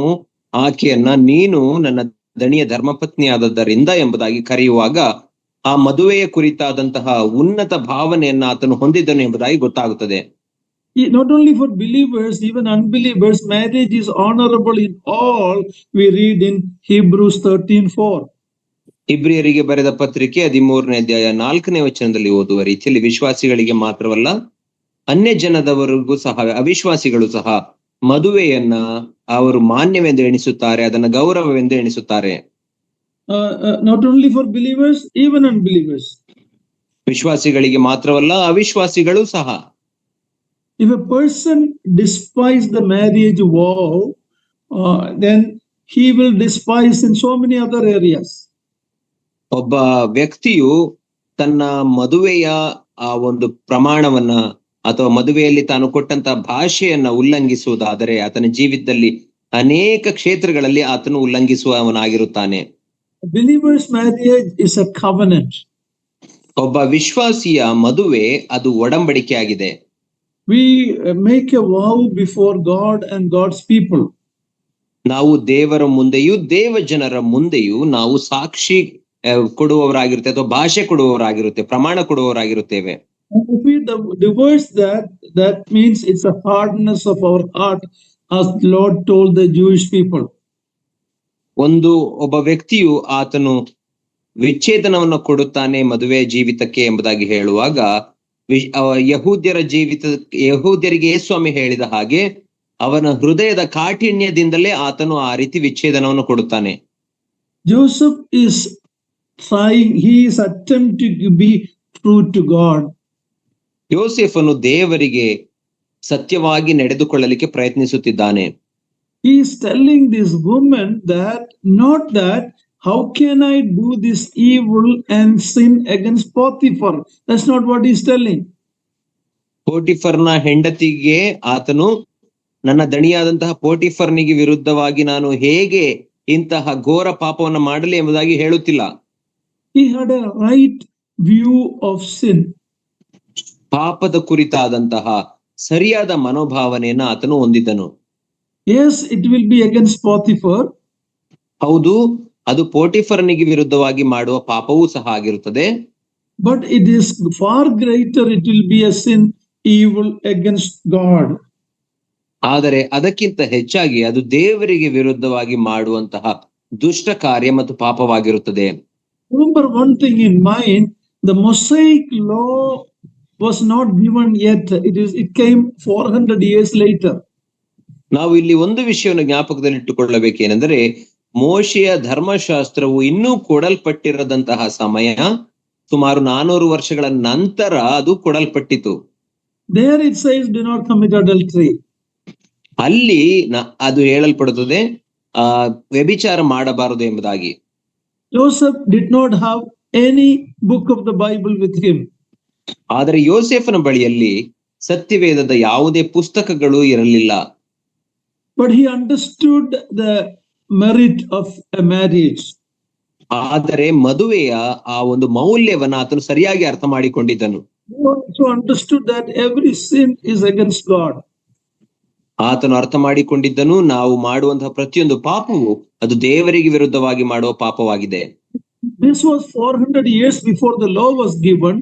B: ಆಕೆಯನ್ನ ನೀನು ನನ್ನ ದಣಿಯ ಧರ್ಮಪತ್ನಿ ಆದದ್ದರಿಂದ ಎಂಬುದಾಗಿ ಕರೆಯುವಾಗ ಆ ಮದುವೆಯ ಕುರಿತಾದಂತಹ ಉನ್ನತ ಭಾವನೆಯನ್ನ ಆತನು ಹೊಂದಿದ್ದನು ಎಂಬುದಾಗಿ ಗೊತ್ತಾಗುತ್ತದೆ.
A: Not only for believers, even unbelievers, marriage is honorable in all. We read in Hebrews 13:4.
B: ಇಬ್ರಿಯರಿಗೆ ಬರೆದ ಪತ್ರಿಕೆ 13ನೇ ಅಧ್ಯಾಯ 4ನೇ ವಚನದಲ್ಲಿ ಓದುವ ರೀತಿಯಲ್ಲಿ ವಿಶ್ವಾಸಿಗಳಿಗೆ ಮಾತ್ರವಲ್ಲ, ಅನ್ಯ ಜನದವರಿಗೂ ಸಹ, ಅವಿಶ್ವಾಸಿಗಳು ಸಹ ಮದುವೆಯನ್ನ ಅವರು ಮಾನ್ಯವೆಂದು ಎಣಿಸುತ್ತಾರೆ, ಅದನ್ನ ಗೌರವವೆಂದು ಎಣಿಸುತ್ತಾರೆ.
A: Not only for believers, even unbelievers.
B: ವಿಶ್ವಾಸಿಗಳಿಗೆ ಮಾತ್ರವಲ್ಲ, ಅವಿಶ್ವಾಸಿಗಳು ಸಹ.
A: If a person despises the marriage vow, then he will despise in so many other areas.
B: ಒಬ್ಬ ವ್ಯಕ್ತಿಯು ತನ್ನ ಮದುವೆಯ ಆ ಒಂದು ಪ್ರಮಾಣವನ್ನ ಅಥವಾ ಮದುವೆಯಲ್ಲಿ ತಾನು ಕೊಟ್ಟಂತ ಭಾಷೆಯನ್ನ ಉಲ್ಲಂಘಿಸುವುದಾದರೆ ಆತನ ಜೀವಿತದಲ್ಲಿ ಅನೇಕ ಕ್ಷೇತ್ರಗಳಲ್ಲಿ ಆತನು ಉಲ್ಲಂಘಿಸುವವನಾಗಿರುತ್ತಾನೆ.
A: Believer's marriage is a covenant.
B: ಒಬ್ಬ ವಿಶ್ವಾಸಿಯ ಮದುವೆ ಅದು ಒಡಂಬಡಿಕೆ ಆಗಿದೆ.
A: We make a vow before God and God's people.
B: ನಾವು ದೇವರ ಮುಂದೆಯೂ ದೇವ ಜನರ ಮುಂದೆಯೂ ನಾವು ಸಾಕ್ಷಿ ಕೊಡುವವರಾಗಿರುತ್ತೆ ಅಥವಾ ಭಾಷೆ ಕೊಡುವವರಾಗಿರುತ್ತೆ, ಪ್ರಮಾಣ ಕೊಡುವವರಾಗಿರುತ್ತೇವೆ.
A: Repeat the words that means it's a hardness of our heart, as the Lord told the Jewish people.
B: ಒಬ್ಬ ವ್ಯಕ್ತಿಯು ಆತನು ವಿಚ್ಛೇದನವನ್ನು ಕೊಡುತ್ತಾನೆ ಮದುವೆ ಜೀವಿತಕ್ಕೆ ಎಂಬುದಾಗಿ ಹೇಳುವಾಗ ಯಹೂದ್ಯರಿಗೆ ಯೇಸ್ವಾಮಿ ಹೇಳಿದ ಹಾಗೆ ಅವನ ಹೃದಯದ ಕಾಠಿಣ್ಯದಿಂದಲೇ ಆತನು ಆ ರೀತಿ ವಿಚ್ಛೇದನವನ್ನು ಕೊಡುತ್ತಾನೆ.
A: Joseph is trying, he is attempting to be true to God.
B: ಯೋಸೇಫನು ದೇವರಿಗೆ ಸತ್ಯವಾಗಿ ನಡೆದುಕೊಳ್ಳಲಿಕ್ಕೆ ಪ್ರಯತ್ನಿಸುತ್ತಿದ್ದಾನೆ.
A: He is telling this woman that not that how can I do this evil and sin against Potiphar? That's not what he's telling.
B: ಪೋಟಿಫರ್ನ ಹೆಂಡತಿಗೆ ಆತನು ನನ್ನ ದಣಿಯಾದಂತಹ ಪೋಟಿಫರ್ನಿಗೆ ವಿರುದ್ಧವಾಗಿ ನಾನು ಹೇಗೆ ಇಂತಹ ಘೋರ ಪಾಪವನ್ನು ಮಾಡಲಿ ಎಂಬುದಾಗಿ ಹೇಳುತ್ತಿಲ್ಲ.
A: He had a right view of sin.
B: ಪಾಪದ ಕುರಿತಾದಂತಹ ಸರಿಯಾದ ಮನೋಭಾವನೆಯನ್ನ ಆತನು ಹೊಂದಿದ್ದನು.
A: Yes, it will be against Potiphar.
B: ಹೌದು, ಅದು ಪೋಟಿಫರ್ನಿಗೆ ವಿರುದ್ಧವಾಗಿ ಮಾಡುವ ಪಾಪವೂ ಸಹ ಆಗಿರುತ್ತದೆ.
A: But it is far greater, it will be a sin, evil against God.
B: ಆದರೆ ಅದಕ್ಕಿಂತ ಹೆಚ್ಚಾಗಿ ಅದು ದೇವರಿಗೆ ವಿರುದ್ಧವಾಗಿ ಮಾಡುವಂತಹ ದುಷ್ಟ ಕಾರ್ಯ ಮತ್ತು ಪಾಪವಾಗಿರುತ್ತದೆ.
A: Remember one thing in mind, the Mosaic law was not given yet. It came 400 years later.
B: ನಾವು ಇಲ್ಲಿ ಒಂದು ವಿಷಯವನ್ನು ಜ್ಞಾಪಕದಲ್ಲಿ ಇಟ್ಟುಕೊಳ್ಳಬೇಕೇನೆಂದರೆ, ಮೋಶೆಯ ಧರ್ಮಶಾಸ್ತ್ರವು ಇನ್ನೂ ಕೊಡಲ್ಪಟ್ಟಿರದಂತಹ ಸಮಯ ಸುಮಾರು 400 ವರ್ಷಗಳ ನಂತರ ಅದು ಕೊಡಲ್ಪಟ್ಟಿತು.
A: There it says, do not commit adultery.
B: ಅಲ್ಲಿ ಅದು ಹೇಳಲ್ಪಡುತ್ತದೆ ವ್ಯಭಿಚಾರ ಮಾಡಬಾರದು ಎಂಬುದಾಗಿ.
A: Joseph did not have any book of the Bible with him.
B: ಆದರೆ ಯೋಸೇಫನ ಬಳಿಯಲ್ಲಿ ಸತ್ಯವೇದದ ಯಾವುದೇ ಪುಸ್ತಕಗಳು ಇರಲಿಲ್ಲ.
A: But he understood the merit of a marriage.
B: ಆದರೆ ಮದುವೆಯ ಆ ಒಂದು ಮೌಲ್ಯವನ್ನ ಆತನು ಸರಿಯಾಗಿ ಅರ್ಥ ಮಾಡಿಕೊಂಡಿದ್ದನು.
A: He also understood that every sin is against God.
B: ಆತನು ಅರ್ಥ ಮಾಡಿಕೊಂಡಿದ್ದನು, ನಾವು ಮಾಡುವಂತಹ ಪ್ರತಿಯೊಂದು ಪಾಪವು ಅದು ದೇವರಿಗೆ ವಿರುದ್ಧವಾಗಿ ಮಾಡುವ ಪಾಪವಾಗಿದೆ.
A: This was 400 years before the law was given.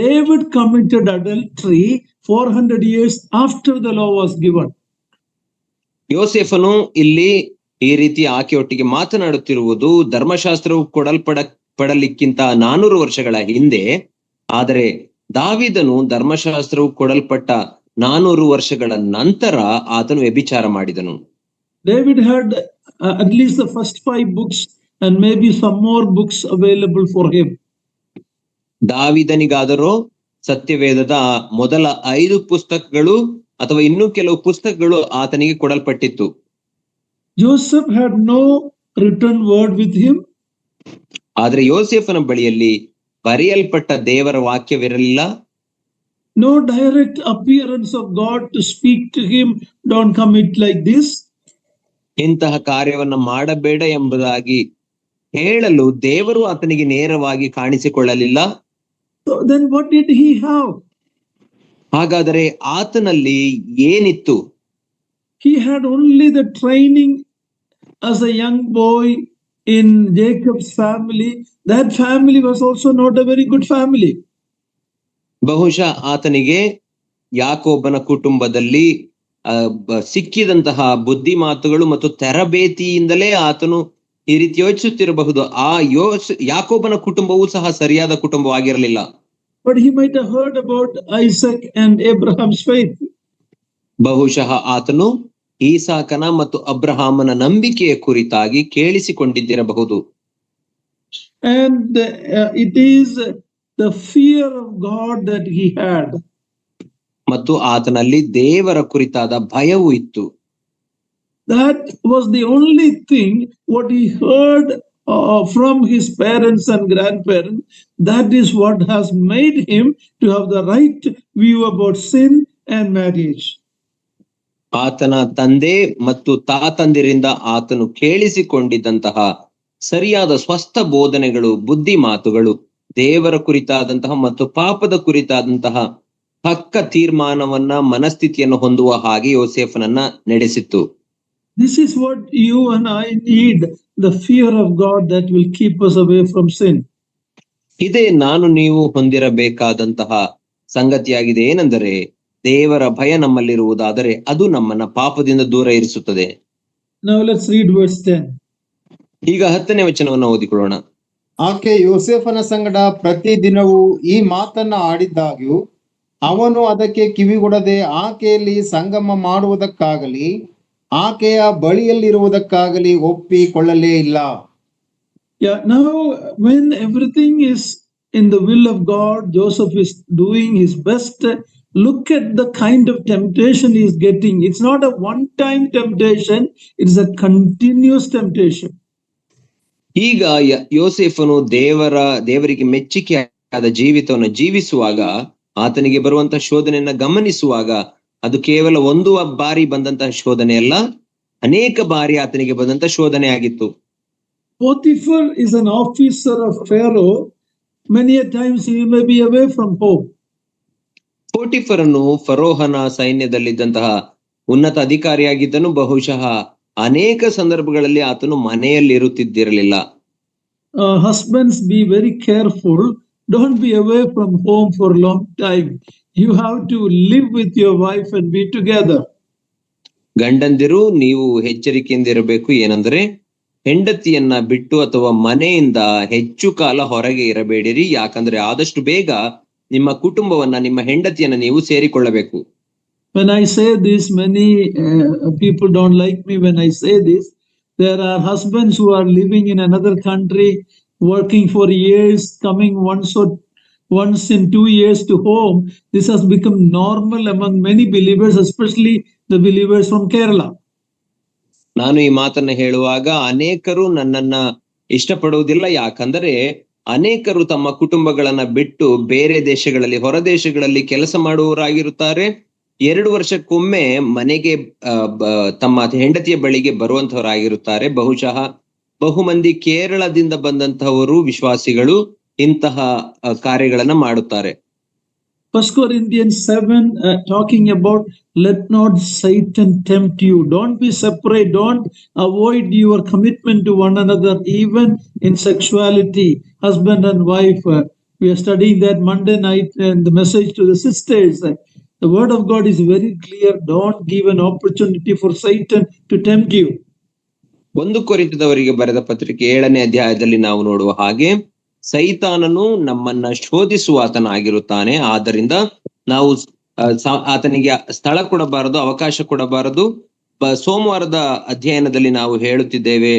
A: David committed adultery 400 years after the law was given.
B: ಯೋಸೇಫನು ಇಲ್ಲಿ ಈ ರೀತಿ ಆಕೆಯೊಟ್ಟಿಗೆ ಮಾತನಾಡುತ್ತಿರುವುದು ಧರ್ಮಶಾಸ್ತ್ರವು ಪಡಲಿಕ್ಕಿಂತ 400 ವರ್ಷಗಳ ಹಿಂದೆ. ಆದರೆ ದಾವೀದನು ಧರ್ಮಶಾಸ್ತ್ರವು ಕೊಡಲ್ಪಟ್ಟ 400 ವರ್ಷಗಳ ನಂತರ ಆತನು ವ್ಯಭಿಚಾರ ಮಾಡಿದನು.
A: David had at least the first 5 books and maybe some more books available for him.
B: ದಾವೀದನಿಗಾದರೂ ಸತ್ಯವೇದದ ಮೊದಲ 5 ಪುಸ್ತಕಗಳು ಅಥವಾ ಇನ್ನೂ ಕೆಲವು ಪುಸ್ತಕಗಳು ಆತನಿಗೆ ಕೊಡಲ್ಪಟ್ಟಿತ್ತು.
A: Joseph had no written word with him.
B: ಆದರೆ ಯೋಸೇಫನ ಬಳಿಯಲ್ಲಿ ಬರೆಯಲ್ಪಟ್ಟ ದೇವರ ವಾಕ್ಯವಿರಲಿಲ್ಲ.
A: no direct appearance of God to speak to him, don't commit like this.
B: ಇಂತಹ ಕಾರ್ಯವನ್ನ ಮಾಡಬೇಡ ಎಂಬುದಾಗಿ ಹೇಳಲು ದೇವರು ಆತನಿಗೆ ನೇರವಾಗಿ ಕಾಣಿಸಿಕೊಳ್ಳಲಿಲ್ಲ.
A: So then what did he have?
B: ಹಾಗಾದರೆ ಆತನಲ್ಲಿ ಏನಿತ್ತು?
A: He had only the training as a young boy in Jacob's family. That family was also not a very good family.
B: ಬಹುಶಃ ಆತನಿಗೆ ಯಾಕೋಬನ ಕುಟುಂಬದಲ್ಲಿ ಸಿಕ್ಕಿದಂತಹ ಬುದ್ಧಿ ಮಾತುಗಳು ಮತ್ತು ತರಬೇತಿಯಿಂದಲೇ ಆತನು ಈ ರೀತಿ ಯೋಚಿಸುತ್ತಿರಬಹುದು. ಯಾಕೋಬನ ಕುಟುಂಬವೂ ಸಹ ಸರಿಯಾದ ಕುಟುಂಬವಾಗಿರಲಿಲ್ಲ.
A: But he might have heard about Isaac and Abraham's faith.
B: ಬಹುಶಃ ಆತನು ಈಸಾಕನ ಮತ್ತು ಅಬ್ರಹಾಮನ ನಂಬಿಕೆಯ ಕುರಿತಾಗಿ ಕೇಳಿಸಿಕೊಂಡಿದ್ದಿರಬಹುದು.
A: And it is the fear of God that he had.
B: ಮತ್ತು ಆತನಲ್ಲಿ ದೇವರ ಕುರಿತಾದ ಭಯವೂ ಇತ್ತು.
A: That was the only thing what he heard from his parents and grandparents. That is what has made him to have the right view about sin and marriage.
B: ಆತನ ತಂದೆ ಮತ್ತು ತಾತಂದಿರಿಂದ ಆತನು ಕೇಳಿಸಿಕೊಂಡಿದ್ದಂತಹ ಸರಿಯಾದ ಸ್ವಸ್ಥ ಬೋಧನೆಗಳು, ಬುದ್ಧಿ ಮಾತುಗಳು, ದೇವರ ಕುರಿತಾದಂತಹ ಮತ್ತು ಪಾಪದ ಕುರಿತಾದಂತಹ ಪಕ್ಕ ತೀರ್ಮಾನವನ್ನ, ಮನಸ್ಥಿತಿಯನ್ನು ಹೊಂದುವ ಹಾಗೆ ಯೋಸೇಫನನ್ನ ನಡೆಸಿತ್ತು.
A: This is what you and I need, the fear of God that will keep us away from sin.
B: ಇದೇ ನಾನು ನೀವು ಹೊಂದಿರಬೇಕಾದಂತಹ ಸಂಗತಿಯಾಗಿದೆ. ಏನೆಂದರೆ ದೇವರ ಭಯ ನಮ್ಮಲ್ಲಿರುವುದಾದರೆ ಅದು ನಮ್ಮನ್ನ ಪಾಪದಿಂದ ದೂರ ಇರಿಸುತ್ತದೆ.
A: Now let's read verse 10.
B: ಈಗ 10ನೇ ವಚನವನ್ನು ಓದಿಕೊಳ್ಳೋಣ.
C: ಆಕೆ ಯೋಸೇಫನ ಸಂಗಡ ಪ್ರತಿ ದಿನವೂ ಈ ಮಾತನ್ನ ಆಡಿದ್ದಾಗ್ಯೂ ಅವನು ಅದಕ್ಕೆ ಕಿವಿಗೊಡದೆ ಆಕೆಯಲ್ಲಿ ಸಂಗಮ ಮಾಡುವುದಕ್ಕಾಗಲಿ ಆಕೆಯ ಬಳಿಯಲ್ಲಿರುವುದಕ್ಕಾಗಲಿ ಒಪ್ಪಿಕೊಳ್ಳಲೇ ಇಲ್ಲ.
A: Yeah, now when everything is in the will of God, Joseph is doing his best. Look at the kind of temptation he is getting. It's not a one-time temptation, it's a continuous temptation.
B: ಈಗ ಯೋಸೇಫನು ದೇವರಿಗೆ ಮೆಚ್ಚುಗೆಯಾದ ಜೀವಿತವನ್ನು ಜೀವಿಸುವಾಗ ಆತನಿಗೆ ಬರುವಂತಹ ಶೋಧನೆಯನ್ನ ಗಮನಿಸುವಾಗ ಅದು ಕೇವಲ ಒಂದು ಬಾರಿ ಬಂದಂತಹ ಶೋಧನೆ ಅಲ್ಲ, ಅನೇಕ ಬಾರಿ ಆತನಿಗೆ ಬಂದಂತಹ ಶೋಧನೆ ಆಗಿತ್ತು.
A: Potiphar is an officer of Pharaoh. Many a times he may be away from home.
B: ಪೋಟಿಫರನು ಫರೋಹನ ಸೈನ್ಯದಲ್ಲಿದ್ದಂತಹ ಉನ್ನತ ಅಧಿಕಾರಿಯಾಗಿದ್ದನು. ಬಹುಶಃ ಅನೇಕ ಸಂದರ್ಭಗಳಲ್ಲಿ ಆತನು ಮನೆಯಲ್ಲಿ ಇರುತ್ತಿದ್ದಿರಲಿಲ್ಲ.
A: Husbands, be very careful. Don't be away from home for a long time. You have to live with your wife and be together.
B: ಗಂಡಂದಿರು, ನೀವು ಎಚ್ಚರಿಕೆಯಿಂದ ಇರಬೇಕು. ಏನಂದ್ರೆ ಹೆಂಡತಿಯನ್ನ ಬಿಟ್ಟು ಅಥವಾ ಮನೆಯಿಂದ ಹೆಚ್ಚು ಕಾಲ ಹೊರಗೆ ಇರಬೇಡಿರಿ. ಯಾಕಂದ್ರೆ ಆದಷ್ಟು ಬೇಗ ನಿಮ್ಮ ಕುಟುಂಬವನ್ನ, ನಿಮ್ಮ ಹೆಂಡತಿಯನ್ನ ನೀವು ಸೇರಿಕೊಳ್ಳಬೇಕು.
A: When I say this, many people don't like me when I say this. There are husbands who are living in another country, working for years, coming once in 2 years to home. This has become normal among many believers, especially the believers from Kerala.
B: ನಾನು ಈ ಮಾತನ್ನ ಹೇಳುವಾಗ ಅನೇಕರು ನನ್ನನ್ನ ಇಷ್ಟಪಡುವುದಿಲ್ಲ. ಯಾಕಂದರೆ ಅನೇಕರು ತಮ್ಮ ಕುಟುಂಬಗಳನ್ನ ಬಿಟ್ಟು ಬೇರೆ ದೇಶಗಳಲ್ಲಿ, ಹೊರ ದೇಶಗಳಲ್ಲಿ ಕೆಲಸ ಮಾಡುವವರಾಗಿರುತ್ತಾರೆ. 2 ವರ್ಷಕ್ಕೊಮ್ಮೆ ಮನೆಗೆ ತಮ್ಮ ಹೆಂಡತಿಯ ಬಳಿಗೆ ಬರುವಂತವರಾಗಿರುತ್ತಾರೆ. ಬಹುಶಃ ಬಹುಮಂದಿ ಕೇರಳದಿಂದ ಬಂದಂತಹವರು ವಿಶ್ವಾಸಿಗಳು ಇಂತಹ ಕಾರ್ಯಗಳನ್ನ ಮಾಡುತ್ತಾರೆ.
A: 1 Corinthians 7 talking about let not Satan tempt you. Don't be separate. Don't avoid your commitment to one another, even in sexuality, husband and wife. We are studying that Monday night and the message to the sisters. The word of God is very clear. Don't give an opportunity for Satan to tempt you.
B: 1 ಕೊರಿಂಥದವರಿಗೆ ಬರೆದ ಪತ್ರಿಕೆ 7ನೇ ಅಧ್ಯಾಯದಲ್ಲಿ ನಾವು ನೋಡುವ ಹಾಗೆ ಸೈತಾನನು ನಮ್ಮನ್ನ ಶೋಧಿಸುವಾತನಾಗಿರುತ್ತಾನೆ. ಆದ್ದರಿಂದ ನಾವು ಆತನಿಗೆ ಸ್ಥಳ ಕೊಡಬಾರದು, ಅವಕಾಶ ಕೊಡಬಾರದು. ಸೋಮವಾರದ ಅಧ್ಯಯನದಲ್ಲಿ ನಾವು ಹೇಳುತ್ತಿದ್ದೇವೆ,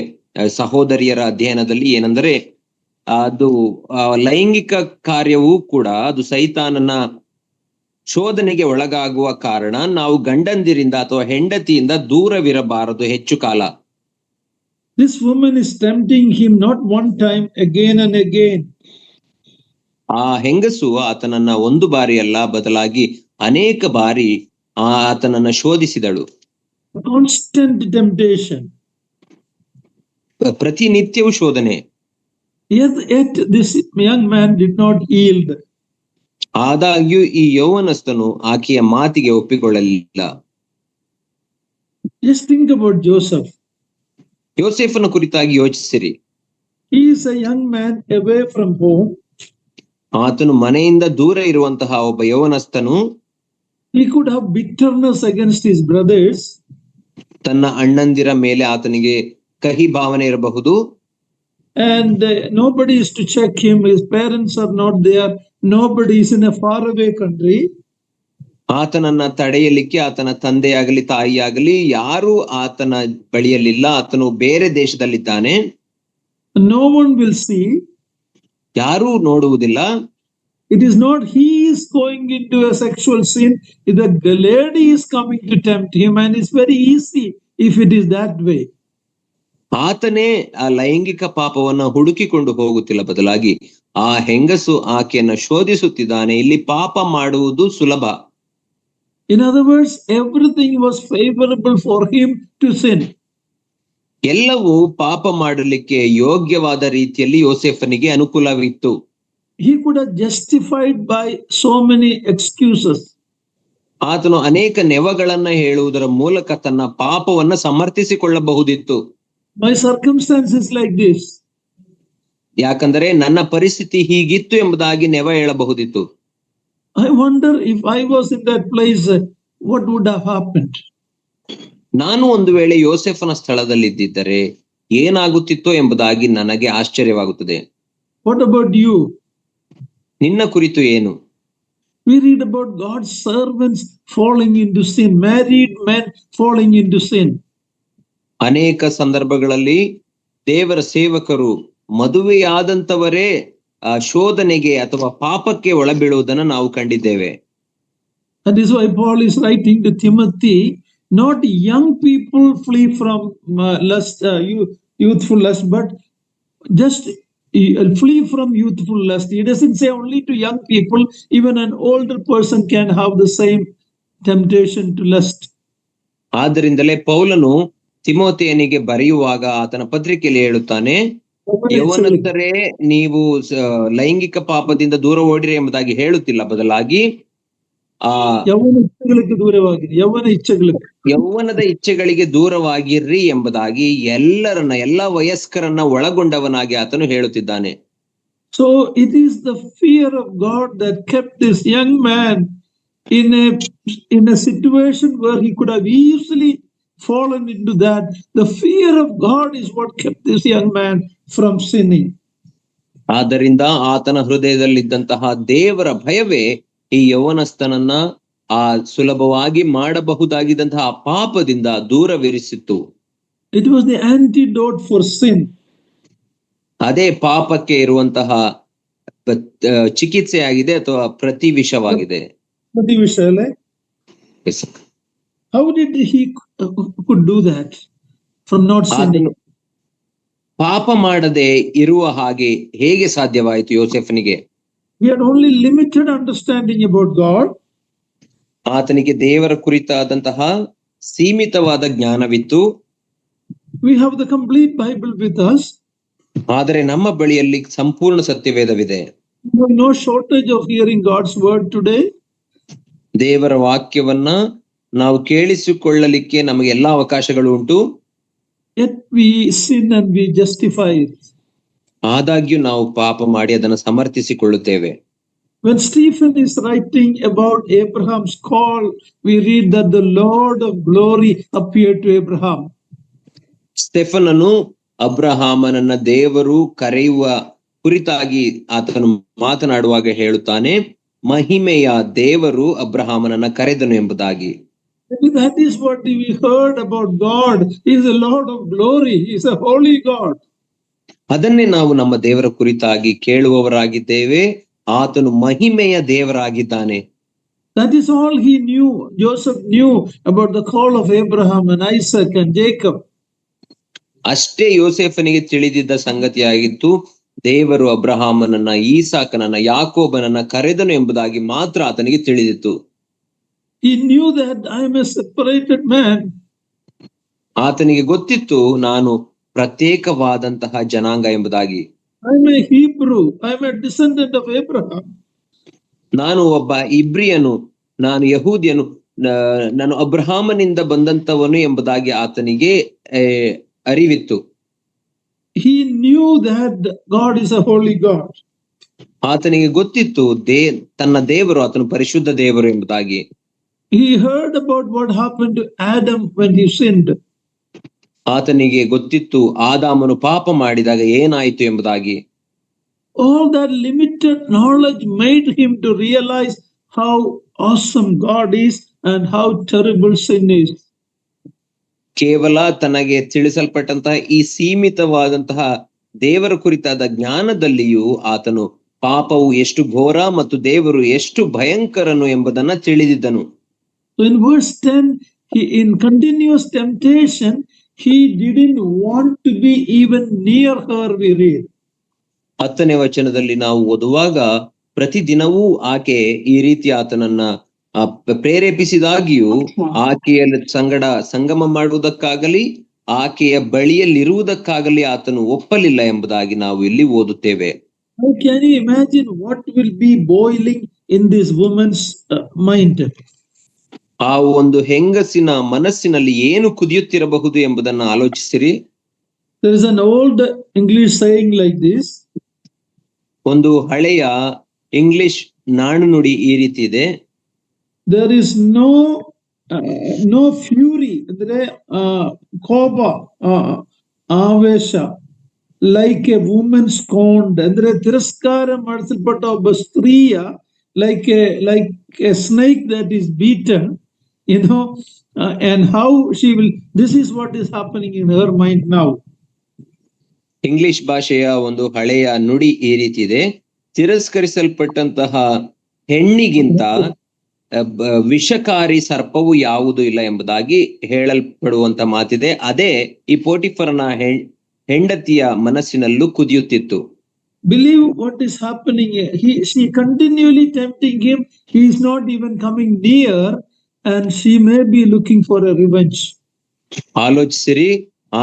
B: ಸಹೋದರಿಯರ ಅಧ್ಯಯನದಲ್ಲಿ, ಏನೆಂದರೆ ಅದು ಲೈಂಗಿಕ ಕಾರ್ಯವೂ ಕೂಡ ಅದು ಸೈತಾನನ ಶೋಧನೆಗೆ ಒಳಗಾಗುವ ಕಾರಣ ನಾವು ಗಂಡಂದಿರಿಂದ ಅಥವಾ ಹೆಂಡತಿಯಿಂದ ದೂರವಿರಬಾರದು ಹೆಚ್ಚು ಕಾಲ.
A: This woman is tempting him not one time, again and again.
B: ಆ ಹೆಂಗಸು ಆತನನ್ನ ಒಂದು ಬಾರಿ ಅಲ್ಲ, ಬದಲಾಗಿ ಅನೇಕ ಬಾರಿ ಆತನನ್ನ ಶೋಧಿಸಿದಳು.
A: Constant temptation.
B: ಪ್ರತಿನಿತ್ಯವೂ ಶೋಧನೆ.
A: Yet this young man did not yield.
B: ಆದಾಗ್ಯೂ ಈ ಯೌವನಸ್ಥನು ಆಕೆಯ ಮಾತಿಗೆ ಒಪ್ಪಿಕೊಳ್ಳಲಿಲ್ಲ.
A: Just think about Joseph.
B: ಯೋಸೇಫನ ಕುರಿತಾಗಿ ಯೋಚಿಸಿರಿ.
A: He is a young man away from home.
B: ಆತನು ಮನೆಯಿಂದ ದೂರ ಇರುವಂತಹ ಒಬ್ಬ ಯೌವನಸ್ಥನು.
A: He could have bitterness against his brothers.
B: ತನ್ನ ಅಣ್ಣಂದಿರ ಮೇಲೆ ಆತನಿಗೆ ಕಹಿ ಭಾವನೆ ಇರಬಹುದು.
A: And nobody is to check him. His parents are not there. Nobody is in a faraway country.
B: ಆತನನ್ನ ತಡೆಯಲಿಕ್ಕೆ ಆತನ ತಂದೆಯಾಗಲಿ ತಾಯಿಯಾಗಲಿ ಯಾರು ಆತನ ಬಳಿಯಲ್ಲಿಲ್ಲ. ಆತನು ಬೇರೆ ದೇಶದಲ್ಲಿದ್ದಾನೆ.
A: No one will see.
B: ಯಾರೂ ನೋಡುವುದಿಲ್ಲ.
A: It is not he is going into a sexual sin. The lady is coming to tempt him, and it's very easy if it is that way.
B: ಆತನೇ ಆ ಲೈಂಗಿಕ ಪಾಪವನ್ನ ಹುಡುಕಿಕೊಂಡು ಹೋಗುತ್ತಿಲ್ಲ, ಬದಲಾಗಿ ಆ ಹೆಂಗಸು ಆಕೆಯನ್ನ ಶೋಧಿಸುತ್ತಿದ್ದಾನೆ. ಇಲ್ಲಿ ಪಾಪ ಮಾಡುವುದು ಸುಲಭ.
A: In other words, everything was favorable for him to sin.
B: ಎಲ್ಲವೂ ಪಾಪ ಮಾಡಲಿಕ್ಕೆ ಯೋಗ್ಯವಾದ ರೀತಿಯಲ್ಲಿ ಯೋಸೇಫನಿಗೆ ಅನುಕೂಲವಿತ್ತು.
A: He could have justified by so many excuses.
B: ಆತನು ಅನೇಕ ನೆವಗಳನ್ನ ಹೇಳುವುದರ ಮೂಲಕ ತನ್ನ ಪಾಪವನ್ನ ಸಮರ್ಥಿಸಿಕೊಳ್ಳಬಹುದಿತ್ತು.
A: My circumstance is like this.
B: ಯಾಕಂದರೆ ನನ್ನ ಪರಿಸ್ಥಿತಿ ಹೀಗಿತ್ತು ಎಂಬುದಾಗಿ ನೆವ ಹೇಳಬಹುದಿತ್ತು.
A: I wonder if I was in that place, what would have happened?
B: ನಾನು ಒಂದು ವೇಳೆ ಯೋಸೇಫನ ಸ್ಥಳದಲ್ಲಿದ್ದಿದ್ದರೆ ಏನಾಗುತ್ತಿತ್ತೋ ಎಂಬುದಾಗಿ ನನಗೆ ಆಶ್ಚರ್ಯವಾಗುತ್ತದೆ.
A: What about you?
B: ನಿನ್ನ ಕುರಿತು ಏನು?
A: We read about God's servants falling into sin, married men falling into sin.
B: ಅನೇಕ ಸಂದರ್ಭಗಳಲ್ಲಿ ದೇವರ ಸೇವಕರು ಮದುವೆಯಾದಂತವರೇ ಶೋಧನೆಗೆ ಅಥವಾ ಪಾಪಕ್ಕೆ ಒಳಬೀಳುವುದನ್ನು ನಾವು ಕಂಡಿದ್ದೇವೆ.
A: That is why Paul is writing to Timothy, not young people flee from lust, youthful lust, but just flee from youthful lust. He doesn't say only to young people, even an older person can have the same temptation to lust.
B: ಆದ್ದರಿಂದಲೇ ಪೌಲನು ತಿಮೋಥೆಯನಿಗೆ ಬರೆಯುವಾಗ ಆತನ ಪತ್ರಿಕೆಯಲ್ಲಿ ಹೇಳುತ್ತಾನೆ, ಯೌವನಸ್ಥರೇ ನೀವು ಲೈಂಗಿಕ ಪಾಪದಿಂದ ದೂರ ಓಡಿರಿ ಎಂಬುದಾಗಿ ಹೇಳುತ್ತಿಲ್ಲ, ಬದಲಾಗಿ ಯೌವನದ ಇಚ್ಛೆಗಳಿಗೆ ದೂರವಾಗಿರ್ರಿ ಎಂಬುದಾಗಿ ಎಲ್ಲ ವಯಸ್ಕರನ್ನ ಒಳಗೊಂಡವನಾಗಿ ಆತನು ಹೇಳುತ್ತಿದ್ದಾನೆ.
A: So it is the fear of God that kept this young man in a situation where he could have easily fallen into that. The fear of God is what kept this young man from sinning.
B: ಆದ್ದರಿಂದ ಆತನ ಹೃದಯದಲ್ಲಿದ್ದಂತಹ ದೇವರ ಭಯವೇ ಈ ಯೌವನಸ್ಥನನ್ನ ಸುಲಭವಾಗಿ ಮಾಡಬಹುದಾಗಿದ್ದಂತಹ ಪಾಪದಿಂದ ದೂರವಿರಿಸಿತ್ತು.
A: It was the antidote for sin.
B: ಅದೇ ಪಾಪಕ್ಕೆ ಇರುವಂತಹ ಚಿಕಿತ್ಸೆ ಆಗಿದೆ ಅಥವಾ ಪ್ರತಿವಿಷವಾಗಿದೆ.
A: How did he could do that from not sinning?
B: ಪಾಪ ಮಾಡದೆ ಇರುವ ಹಾಗೆ ಹೇಗೆ ಸಾಧ್ಯವಾಯಿತು ಯೋಸೇಫನಿಗೆ?
A: We had only limited understanding about God.
B: ಆತನಿಗೆ ದೇವರ ಕುರಿತಾದಂತಹ ಸೀಮಿತವಾದ ಜ್ಞಾನವಿತ್ತು.
A: We have the complete Bible with us.
B: ಆದರೆ ನಮ್ಮ ಬಳಿಯಲ್ಲಿ ಸಂಪೂರ್ಣ ಸತ್ಯವೇದವಿದೆ.
A: No shortage of hearing God's word today.
B: ದೇವರ ವಾಕ್ಯವನ್ನ ನಾವು ಕೇಳಿಸಿಕೊಳ್ಳಲಿಕ್ಕೆ ನಮಗೆ ಎಲ್ಲಾ ಅವಕಾಶಗಳು ಉಂಟು.
A: Yet we sin and we justify it.
B: ಆದಾಗ್ಯೂ ನಾವು ಪಾಪ ಮಾಡಿ ಅದನ್ನು ಸಮರ್ಥಿಸಿಕೊಳ್ಳುತ್ತೇವೆ.
A: When Stephen is writing about Abraham's call, we read that the Lord of glory appeared to Abraham.
B: ಸ್ಟೆಫನನು ಅಬ್ರಹಾಮನನ್ನ ದೇವರು ಕರೆಯುವ ಕುರಿತಾಗಿ ಆತನು ಮಾತನಾಡುವಾಗ ಹೇಳುತ್ತಾನೆ, ಮಹಿಮೆಯ ದೇವರು ಅಬ್ರಹಾಮನನ್ನ ಕರೆದನು ಎಂಬುದಾಗಿ.
A: That is what we heard about God. He is a Lord of glory. He is a holy God.
B: ಅದನ್ನೇ ನಾವು ನಮ್ಮ ದೇವರ ಕುರಿತಾಗಿ ಕೇಳುವವರಾಗಿದ್ದೇವೆ. ಆತನು ಮಹಿಮೆಯ ದೇವರಾಗಿದ್ದಾನೆ.
A: That is all he knew. Joseph knew about the call of Abraham and Isaac and Jacob.
B: ಅಷ್ಟೇ ಯೋಸೇಫನಿಗೆ ತಿಳಿದಿದ್ದ ಸಂಗತಿಯಾಗಿತ್ತು. ದೇವರು ಅಬ್ರಹಾಮನನ್ನ, ಈಸಾಕನನ್ನ, ಯಾಕೋಬನನ್ನ ಕರೆದನು ಎಂಬುದಾಗಿ ಮಾತ್ರ ಆತನಿಗೆ ತಿಳಿದಿತ್ತು.
A: He knew that I am a separated man.
B: ಆತನಿಗೆ ಗೊತ್ತಿತ್ತು ನಾನು ಪ್ರತ್ಯೇಕವಾದಂತಹ ಜನಾಂಗ ಎಂಬುದಾಗಿ.
A: I am a Hebrew. I am a descendant of Abraham.
B: ನಾನು ಒಬ್ಬ ಇಬ್ರಿಯನು, ನಾನು ಯಹೂದ್ಯನು, ನಾನು ಅಬ್ರಹಾಮನಿಂದ ಬಂದಂತವನು ಎಂಬುದಾಗಿ ಆತನಿಗೆ ಅರಿವಿತ್ತು.
A: He knew that God is a holy God.
B: ಆತನಿಗೆ ಗೊತ್ತಿತ್ತು ತನ್ನ ದೇವರು ಆತನು ಪರಿಶುದ್ಧ ದೇವರು ಎಂಬುದಾಗಿ.
A: He heard about what happened to Adam when he sinned.
B: ಆತನಿಗೆ ಗೊತ್ತಿತ್ತು ಆದಾಮನು ಪಾಪ ಮಾಡಿದಾಗ ಏನಾಯಿತು ಎಂಬುದಾಗಿ.
A: All that limited knowledge made him to realize how awesome God is and how terrible sin is.
B: ಕೇವಲ ತನಗೆ ತಿಳಿಸಲ್ಪಟ್ಟಂತಹ ಈ ಸೀಮಿತವಾದಂತಹ ದೇವರ ಕುರಿತಾದ ಜ್ಞಾನದಲ್ಲಿಯೂ ಆತನು ಪಾಪವು ಎಷ್ಟು ಘೋರ ಮತ್ತು ದೇವರು ಎಷ್ಟು ಭಯಂಕರನು ಎಂಬುದನ್ನ ತಿಳಿದಿದ್ದನು.
A: In verse 10, in continuous temptation, he didn't want to be even near her, we read.
B: 10ನೇ ವಚನದಲ್ಲಿ ನಾವು ಓದುವಾಗ ಪ್ರತಿದಿನವೂ ಆಕೆ ಈ ರೀತಿ ಆತನನ್ನ ಪ್ರೇರೇಪಿಸಿದಾಗಿಯೂ ಆಕೆಯ ಸಂಗಡ ಸಂಗಮ ಮಾಡುವುದಕ್ಕಾಗಲಿ ಆಕೆಯ ಬಳಿಯಲ್ಲಿರುವುದಕ್ಕಾಗಲಿ ಆತನು ಒಪ್ಪಲಿಲ್ಲ ಎಂಬುದಾಗಿ ನಾವು ಇಲ್ಲಿ ಓದುತ್ತೇವೆ.
A: How can you imagine what will be boiling in this woman's mind?
B: ಆ ಒಂದು ಹೆಂಗಸಿನ ಮನಸ್ಸಿನಲ್ಲಿ ಏನು ಕುದಿಯುತ್ತಿರಬಹುದು ಎಂಬುದನ್ನು ಆಲೋಚಿಸಿರಿ.
A: There is an old English saying like this.
B: ಒಂದು ಹಳೆಯ ಇಂಗ್ಲಿಷ್ ನಾಣ್ಣುನುಡಿ ಈ ರೀತಿ ಇದೆ.
A: There is no fury, ಅಂದ್ರೆ ಕೋಪ, ಆವೇಶ, like a woman scorned, ಅಂದ್ರೆ ತಿರಸ್ಕಾರ ಮಾಡಿಸಲ್ಪಟ್ಟ ಒಬ್ಬ ಸ್ತ್ರೀಯ, like a snake that is beaten, and how she will, this is what is happening in her mind now.
B: English ಭಾಷೆಯ ಒಂದು ಹಳೆಯ ನುಡಿ ಈ ರೀತಿ ಇದೆ. ತಿರಸ್ಕರಿಸಲ್ಪಟ್ಟಂತಹ ಹೆಣ್ಣಿಗಿಂತ ವಿಷಕಾರಿ ಸರ್ಪವು ಯಾವುದೂ ಇಲ್ಲ ಎಂಬುದಾಗಿ ಹೇಳಲ್ಪಡುವಂತ ಮಾತಿದೆ. ಅದೇ ಈ ಪೋಟಿಫರನ ಹೆಂಡತಿಯ ಮನಸ್ಸಿನಲ್ಲೂ ಕುದಿಯುತ್ತಿತ್ತು.
A: Believe what is happening. She continually tempting him. He is not even coming near, and she may be looking for a revenge.
B: ಆಲೋಚಿಸಿರಿ,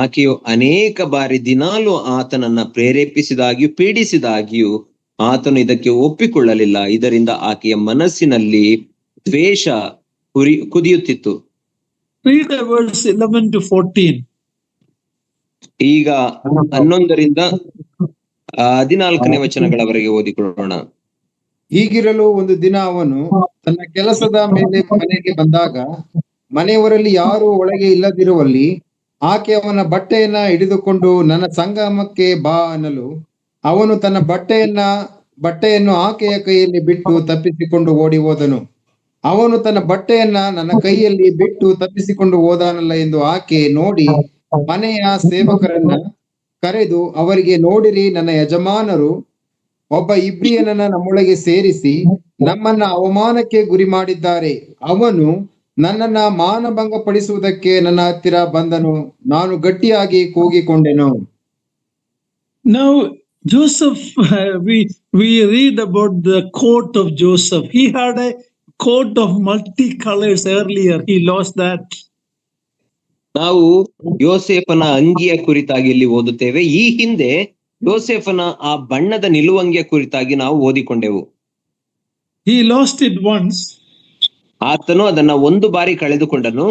B: ಆಕೆಯು ಅನೇಕ ಬಾರಿ ದಿನಾಲು ಆತನನ್ನ ಪ್ರೇರೇಪಿಸಿದಾಗಿಯೂ ಪೀಡಿಸಿದಾಗಿಯೂ ಆತನು ಇದಕ್ಕೆ ಒಪ್ಪಿಕೊಳ್ಳಲಿಲ್ಲ. ಇದರಿಂದ ಆಕೆಯ ಮನಸ್ಸಿನಲ್ಲಿ ದ್ವೇಷ ಕುದಿಯುತ್ತಿತ್ತು.
A: Read verse 11 to 14.
B: ಈಗ 11ರಿಂದ 14ನೇ ವಚನಗಳವರೆಗೆ ಓದಿಕೊಳ್ಳೋಣ.
C: ಹೀಗಿರಲು ಒಂದು ದಿನ ಅವನು ತನ್ನ ಕೆಲಸದ ಮೇಲೆ ಮನೆಗೆ ಬಂದಾಗ ಮನೆಯವರಲ್ಲಿ ಯಾರು ಒಳಗೆ ಇಲ್ಲದಿರುವಲ್ಲಿ ಆಕೆ ಅವನ ಬಟ್ಟೆಯನ್ನ ಹಿಡಿದುಕೊಂಡು ನನ್ನ ಸಂಗಮಕ್ಕೆ ಬಾ ಅನ್ನಲು ಅವನು ತನ್ನ ಬಟ್ಟೆಯನ್ನು ಆಕೆಯ ಕೈಯಲ್ಲಿ ಬಿಟ್ಟು ತಪ್ಪಿಸಿಕೊಂಡು ಓಡಿ ಹೋದನು. ಅವನು ತನ್ನ ಬಟ್ಟೆಯನ್ನ ನನ್ನ ಕೈಯಲ್ಲಿ ಬಿಟ್ಟು ತಪ್ಪಿಸಿಕೊಂಡು ಹೋದಾನಲ್ಲ ಎಂದು ಆಕೆ ನೋಡಿ ಮನೆಯ ಸೇವಕರನ್ನ ಕರೆದು ಅವರಿಗೆ, ನೋಡಿರಿ, ನನ್ನ ಯಜಮಾನರು ಒಬ್ಬ ಇಬ್ರಿಯನನ್ನ ನಮ್ಮೊಳಗೆ ಸೇರಿಸಿ ನಮ್ಮನ್ನ ಅವಮಾನಕ್ಕೆ ಗುರಿ ಮಾಡಿದ್ದಾರೆ. ಅವನು ನನ್ನನ್ನ ಮಾನಭಂಗ ಪಡಿಸುವುದಕ್ಕೆ ನನ್ನ ಹತ್ತಿರ ಬಂದನು. ನಾನು ಗಟ್ಟಿಯಾಗಿ ಕೂಗಿಕೊಂಡೆನು.
A: Now Joseph, we read about the coat of Joseph. He had a coat of multicolors earlier. He lost that.
B: ನಾವು ಯೋಸೇಫನ ಅಂಗಿಯ ಕುರಿತಾಗಿ ಇಲ್ಲಿ ಓದುತ್ತೇವೆ. ಈ ಹಿಂದೆ ಯೋಸೇಫನ ಆ ಬಣ್ಣದ ನಿಲುವಂಗಿಯ ಕುರಿತಾಗಿ ನಾವು ಓದಿಕೊಂಡೆವು.
A: He lost it once.
B: ಆತನು ಅದನ್ನ ಒಂದು ಬಾರಿ ಕಳೆದುಕೊಂಡನು.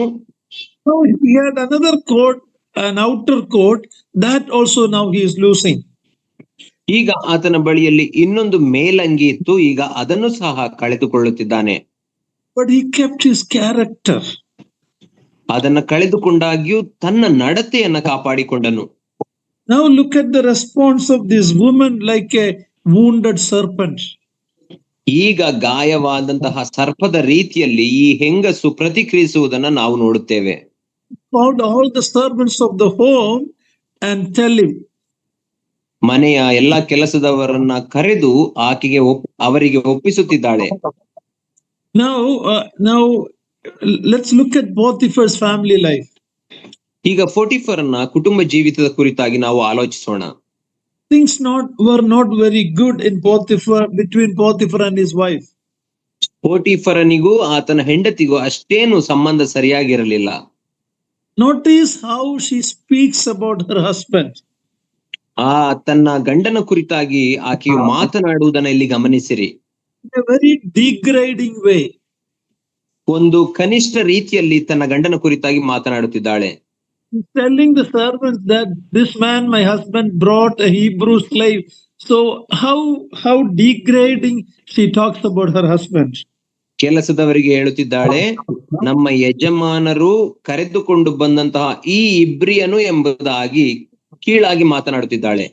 A: Now he had another coat, an outer coat, that also now he is losing.
B: ಈಗ ಆತನ ಬಳಿಯಲ್ಲಿ ಇನ್ನೊಂದು ಮೇಲಂಗಿ ಇತ್ತು, ಈಗ ಅದನ್ನು ಸಹ ಕಳೆದುಕೊಳ್ಳುತ್ತಿದ್ದಾನೆ.
A: But he kept his character.
B: ಅದನ್ನ ಕಳೆದುಕೊಂಡಾಗ್ಯೂ ತನ್ನ ನಡತೆಯನ್ನ ಕಾಪಾಡಿಕೊಂಡನು.
A: Now look at the response of this woman, like a wounded serpent.
B: ಈಗ ಗಾಯವಾದಂತಹ ಸರ್ಪದ ರೀತಿಯಲ್ಲಿ ಈ ಹೆಂಗಸು ಪ್ರತಿಕ್ರಿಯಿಸುವುದನ್ನ ನಾವು ನೋಡುತ್ತೇವೆ.
A: Called all the servants of the home and tell him.
B: ಮನೆಯ ಎಲ್ಲಾ ಕೆಲಸದವರನ್ನ ಕರೆದು ಅವರಿಗೆ ಒಪ್ಪಿಸುತ್ತಿದ್ದಾಳೆ.
A: Now let's look at Potiphar's family life.
B: ಈಗ ಪೋಟಿಫರನ ಕುಟುಂಬ ಜೀವಿತದ ಕುರಿತಾಗಿ ನಾವು ಆಲೋಚಿಸೋಣ.
A: things were not very good in Potiphar, between Potiphar and his wife.
B: ಪೋಟಿಫರನಿಗೂ ಆತನ ಹೆಂಡತಿಗೂ ಅಷ್ಟೇನು ಸಂಬಂಧ ಸರಿಯಾಗಿರಲಿಲ್ಲ.
A: Notice how she speaks about her husband.
B: ತನ್ನ ಗಂಡನ ಕುರಿತಾಗಿ ಆಕೆಯು ಮಾತನಾಡುವುದನ್ನ ಇಲ್ಲಿ ಗಮನಿಸಿರಿ.
A: In a very degrading way.
B: ಒಂದು ಕನಿಷ್ಠ ರೀತಿಯಲ್ಲಿ ತನ್ನ ಗಂಡನ ಕುರಿತಾಗಿ ಮಾತನಾಡುತ್ತಿದ್ದಾಳೆ.
A: She's telling the servants that this man, my husband, brought a Hebrew slave. So how degrading she talks about her husband.
B: ಕೆಲಸದವರಿಗೆ ಹೇಳುತ್ತಿದ್ದಾಳೆ, ನಮ್ಮ ಯಜಮಾನರು ಕರೆದುಕೊಂಡು ಬಂದಂತಹ ಈ ಇಬ್ರಿಯನು ಎಂಬುದಾಗಿ ಕೀಳಾಗಿ ಮಾತನಾಡುತ್ತಿದ್ದಾಳೆ.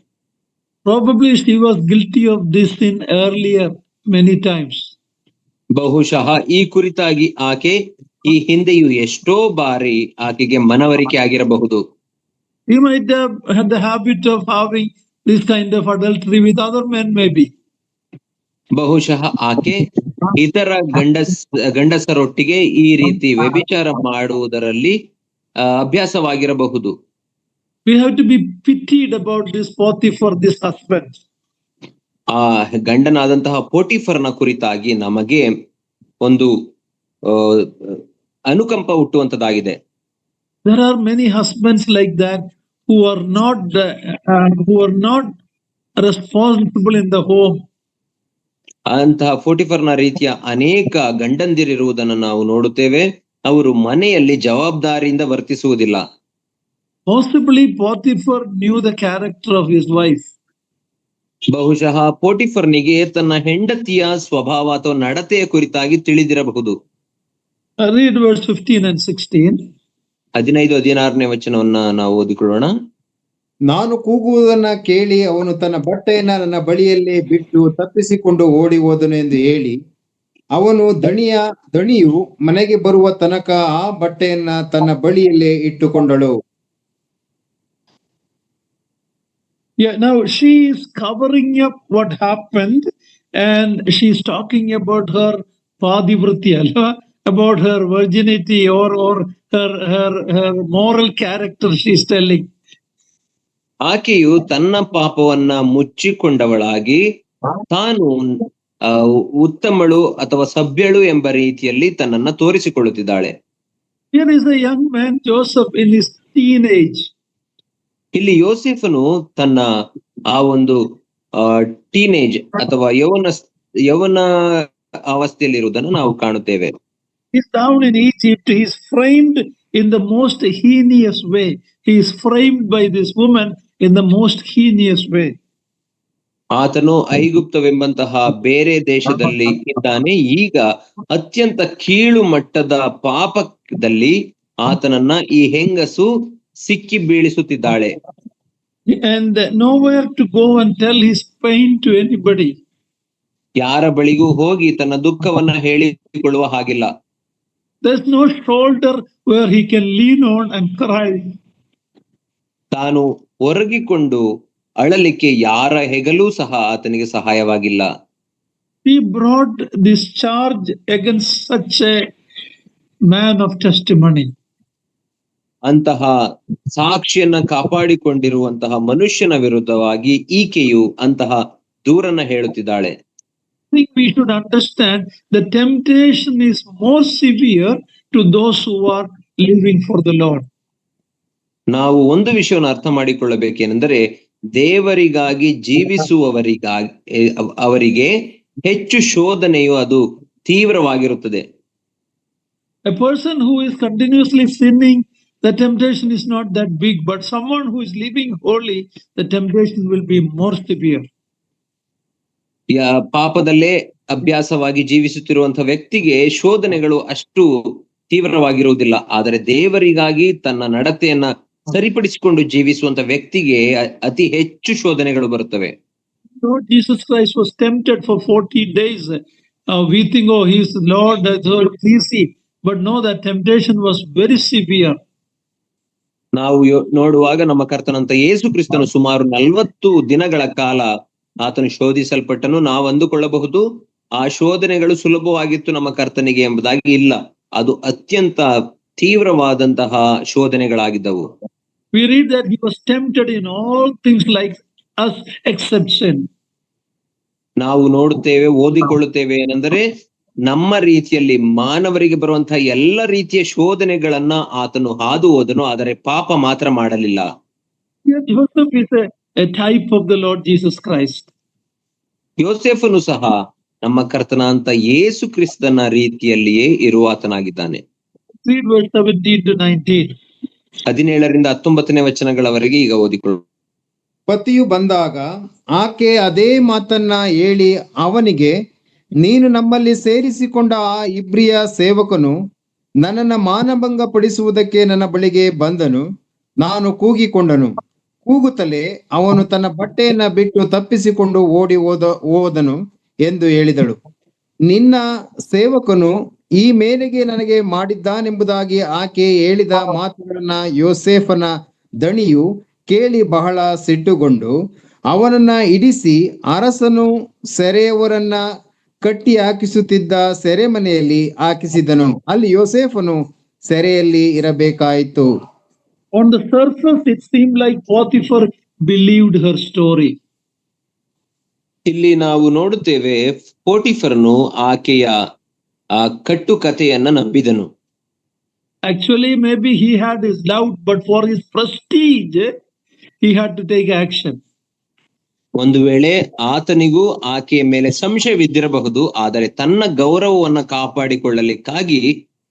A: Probably she was guilty of this sin earlier many times.
B: ಬಹುಶಃ ಈ ಕುರಿತಾಗಿ ಆಕೆ ಈ ಹಿಂದೆಯೂ ಎಷ್ಟೋ ಬಾರಿ ಆಕೆಗೆ ಮನವರಿಕೆ ಆಗಿರಬಹುದು.
A: He might have had the habit of having this kind of adultery with other men, maybe.
B: ಬಹುಶಃ ಆಕೆ ಇತರ ಗಂಡಸರೊಟ್ಟಿಗೆ ಈ ರೀತಿ ವ್ಯಭಿಚಾರ ಮಾಡುವುದರಲ್ಲಿ ಅಭ್ಯಾಸವಾಗಿರಬಹುದು.
A: We have to be pitied about this Potiphar, this husband.
B: ಗಂಡನಾದಂತಹ ಪೋಟಿಫರ್ನ ಕುರಿತಾಗಿ ನಮಗೆ ಒಂದು ಅನುಕಂಪ ಹುಟ್ಟುವಂತದ್ದಾಗಿದೆ.
A: There are many husbands like that who are not responsible in the home.
B: ಅಂತಹ ಪೋಟಿಫರ್ನ ರೀತಿಯ ಅನೇಕ ಗಂಡಂದಿರಿರುವುದನ್ನು ನಾವು ನೋಡುತ್ತೇವೆ. ಅವರು ಮನೆಯಲ್ಲಿ ಜವಾಬ್ದಾರಿಯಿಂದ ವರ್ತಿಸುವುದಿಲ್ಲ.
A: Possibly Potiphar knew the character of his wife.
B: ಬಹುಶಃ ಪೋಟಿಫರ್ನಿಗೆ ತನ್ನ ಹೆಂಡತಿಯ ಸ್ವಭಾವ ಅಥವಾ ನಡತೆಯ ಕುರಿತಾಗಿ ತಿಳಿದಿರಬಹುದು.
A: Read verse 15 and 16.
B: 15-16ನೇ ವಚನವನ್ನ ನಾವು ಓದಿಕೊಳ್ಳೋಣ.
C: ನಾನು ಕೂಗುವುದನ್ನ ಕೇಳಿ ಅವನು ತನ್ನ ಬಟ್ಟೆಯನ್ನ ನನ್ನ ಬಳಿಯಲ್ಲೇ ಬಿಟ್ಟು ತಪ್ಪಿಸಿಕೊಂಡು ಓಡಿ ಹೋದನು ಎಂದು ಹೇಳಿ, ಅವನು ದಣಿಯು ಮನೆಗೆ ಬರುವ ತನಕ ಆ ಬಟ್ಟೆಯನ್ನ ತನ್ನ ಬಳಿಯಲ್ಲೇ ಇಟ್ಟುಕೊಂಡಳು.
A: Yeah, now she is covering up what happened, and she's talking about her padivriti, about her virginity or her moral character. She's telling.
B: ಆಕೆಯು ತನ್ನ ಪಾಪವನ್ನ ಮುಚ್ಚಿಕೊಂಡವಳಾಗಿ ತಾನು ಉತ್ತಮಳು ಅಥವಾ ಸಭ್ಯಳು ಎಂಬ ರೀತಿಯಲ್ಲಿ ತನ್ನನ್ನ ತೋರಿಸಿಕೊಳ್ಳುತ್ತಿದ್ದಾಳೆ.
A: Here is a young man, Joseph, in his teenage.
B: ಇಲ್ಲಿ ಯೋಸೇಫನು ತನ್ನ ಆ ಒಂದು ಟೀನೇಜ್ ಅಥವಾ ಯೌವನ ಅವಸ್ಥೆಯಲ್ಲಿರುವುದನ್ನು ನಾವು ಕಾಣುತ್ತೇವೆ.
A: He's down in Egypt. He's framed in the most heinous way. He is framed by this woman in the most heinous way.
B: ಆತನು ಐಗುಪ್ತವೆಂಬಂತಹ ಬೇರೆ ದೇಶದಲ್ಲಿ ಇದ್ದಾನೆ. ಈಗ ಅತ್ಯಂತ ಕೀಳು ಮಟ್ಟದ ಪಾಪದಲ್ಲಿ ಆತನನ್ನ ಈ ಹೆಂಗಸು ಸಿಕ್ಕಿ ಬೀಳಿಸುತ್ತಿದ್ದಾಳೆ.
A: And nowhere to go and tell his pain to anybody.
B: ಯಾರ ಬಳಿಗೂ ಹೋಗಿ ತನ್ನ ದುಃಖವನ್ನ ಹೇಳಿಕೊಳ್ಳುವ ಹಾಗಿಲ್ಲ.
A: There's no shoulder where he can lean on and cry.
B: ತಾನು ಒರಗಿಕೊಂಡು ಅಳಲಿಕ್ಕೆ ಯಾರ ಹೆಗಲೂ ಸಹ ಆತನಿಗೆ ಸಹಾಯವಾಗಿಲ್ಲ.
A: He brought this charge against such a man of testimony.
B: ಅಂತಹ ಸಾಕ್ಷಿಯನ್ನ ಕಾಪಾಡಿಕೊಂಡಿರುವಂತಹ ಮನುಷ್ಯನ ವಿರುದ್ಧವಾಗಿ ಈಕೆಯು ಅಂತಹ ದೂರನ್ನ ಹೇಳುತ್ತಿದ್ದಾಳೆ.
A: I think we should understand the temptation is more severe to those who are living for the Lord.
B: ನಾವು ಒಂದು ವಿಷಯವನ್ನು ಅರ್ಥ ಮಾಡಿಕೊಳ್ಳಬೇಕೆಂದರೆ ದೇವರಿಗಾಗಿ ಅವರಿಗೆ ಹೆಚ್ಚು ಶೋಧನೆಯು ಅದು ತೀವ್ರವಾಗಿರುತ್ತದೆ.
A: A person who is continuously sinning, the temptation is not that big, but someone who is living holy, the temptation will be more severe.
B: ಪಾಪದಲ್ಲೇ ಅಭ್ಯಾಸವಾಗಿ ಜೀವಿಸುತ್ತಿರುವಂತಹ ವ್ಯಕ್ತಿಗೆ ಶೋಧನೆಗಳು ಅಷ್ಟು ತೀವ್ರವಾಗಿರುವುದಿಲ್ಲ. ಆದರೆ ದೇವರಿಗಾಗಿ ತನ್ನ ನಡತೆಯನ್ನ ಸರಿಪಡಿಸಿಕೊಂಡು ಜೀವಿಸುವಂತ ವ್ಯಕ್ತಿಗೆ ಅತಿ ಹೆಚ್ಚು ಶೋಧನೆಗಳು ಬರುತ್ತವೆ.
A: Lord Jesus Christ was tempted for 40 days. We think, oh, he is Lord, that's all easy. But no, that temptation was very severe.
B: ನಾವು ನೋಡುವಾಗ ನಮ್ಮ ಕರ್ತನಂತ ಯೇಸು ಕ್ರಿಸ್ತನು ಸುಮಾರು 40 ದಿನಗಳ ಕಾಲ ಆತನು ಶೋಧಿಸಲ್ಪಟ್ಟನು. ನಾವು ಅಂದುಕೊಳ್ಳಬಹುದು ಆ ಶೋಧನೆಗಳು ಸುಲಭವಾಗಿತ್ತು ನಮ್ಮ ಕರ್ತನಿಗೆ ಎಂಬುದಾಗಿ. ಇಲ್ಲ, ಅದು ಅತ್ಯಂತ ತೀವ್ರವಾದಂತಹ ಶೋಧನೆಗಳಾಗಿದ್ದವು.
A: We read that he was tempted in all things like us except sin.
B: ನಾವು ನೋಡುತ್ತೇವೆ, ಓದಿಕೊಳ್ಳುತ್ತೇವೆ ಏನೆಂದರೆ ನಮ್ಮ ರೀತಿಯಲ್ಲಿ ಮಾನವರಿಗೆ ಬರುವಂತಹ ಎಲ್ಲ ರೀತಿಯ ಶೋಧನೆಗಳನ್ನ ಆತನು ಹಾದು ಹೋದನು, ಆದರೆ ಪಾಪ ಮಾತ್ರ ಮಾಡಲಿಲ್ಲ.
A: Here Joseph is a type of the Lord Jesus Christ.
B: ಯೋಸೇಫನು ಸಹ ನಮ್ಮ ಕರ್ತನಾಂತ ಯೇಸು ಕ್ರಿಸ್ತನ ರೀತಿಯಲ್ಲಿಯೇ ಇರುವಾತನಾಗಿದ್ದಾನೆ.
A: Read verse 17 to 19.
B: 17ರಿಂದ 19ನೇ ವಚನಗಳವರೆಗೆ ಈಗ ಓದಿಕೊಳ್ಳು.
C: ಪತಿಯು ಬಂದಾಗ ಆಕೆ ಅದೇ ಮಾತನ್ನ ಹೇಳಿ ಅವನಿಗೆ, ನೀನು ನಮ್ಮಲ್ಲಿ ಸೇರಿಸಿಕೊಂಡ ಆ ಇಬ್ರಿಯ ಸೇವಕನು ನನ್ನನ್ನ ಮಾನಭಂಗ ಪಡಿಸುವುದಕ್ಕೆ ನನ್ನ ಬಳಿಗೆ ಬಂದನು. ನಾನು ಕೂಗಿಕೊಂಡನು. ಕೂಗುತ್ತಲೇ ಅವನು ತನ್ನ ಬಟ್ಟೆಯನ್ನ ಬಿಟ್ಟು ತಪ್ಪಿಸಿಕೊಂಡು ಓಡಿ ಹೋದನು ಎಂದು ಹೇಳಿದಳು. ನಿನ್ನ ಸೇವಕನು ಈ ಮೇರೆಗೆ ನನಗೆ ಮಾಡಿದ್ದಾನೆಂಬುದಾಗಿ ಆಕೆ ಹೇಳಿದ ಮಾತುಗಳನ್ನ ಯೋಸೇಫನ ದಣಿಯು ಕೇಳಿ ಬಹಳ ಸಿಟ್ಟುಗೊಂಡು ಅವನನ್ನ ಇಡಿಸಿ ಅರಸನು ಸೆರೆಯವರನ್ನ ಕಟ್ಟಿ ಹಾಕಿಸುತ್ತಿದ್ದ ಸೆರೆಮನೆಯಲ್ಲಿ ಹಾಕಿಸಿದನು. ಅಲ್ಲಿ ಯೋಸೇಫನು ಸೆರೆಯಲ್ಲಿ ಇರಬೇಕಾಯಿತು.
A: On the surface, it seemed like Potiphar believed her story.
B: ಇಲ್ಲಿ ನಾವು ನೋಡುತ್ತೇವೆ, ಪೋಟಿಫರನು ಆಕೆಯ ಆ ಕಟ್ಟುಕತೆಯನ್ನ ನಂಬಿದನು.
A: Actually, maybe he had his doubt, but for his prestige, he had to take action.
B: ಒಂದು ವೇಳೆ ಆತನಿಗೂ ಆಕೆಯ ಮೇಲೆ ಸಂಶಯವಿದ್ದಿರಬಹುದು, ಆದರೆ ತನ್ನ ಗೌರವವನ್ನ ಕಾಪಾಡಿಕೊಳ್ಳಲಿಕ್ಕಾಗಿ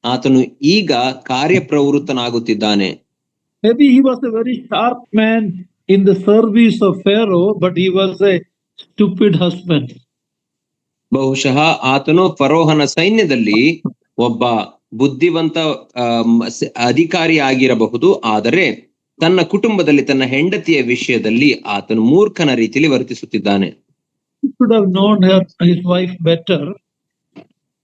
B: ಆತನು ಈಗ ಕಾರ್ಯಪ್ರವೃತ್ತನಾಗುತ್ತಿದ್ದಾನೆ.
A: Maybe he was a very sharp man in the service of Pharaoh, but he was a stupid husband.
B: ಬಹುಶಃ ಆತನು ಫರೋಹನ ಸೈನ್ಯದಲ್ಲಿ ಒಬ್ಬ ಬುದ್ಧಿವಂತ ಅಧಿಕಾರಿ ಆಗಿರಬಹುದು, ಆದರೆ ತನ್ನ ಕುಟುಂಬದಲ್ಲಿ ತನ್ನ ಹೆಂಡತಿಯ ವಿಷಯದಲ್ಲಿ ಆತನು ಮೂರ್ಖನ ರೀತಿಯಲ್ಲಿ ವರ್ತಿಸುತ್ತಿದ್ದಾನೆ.
A: He should have known his wife better.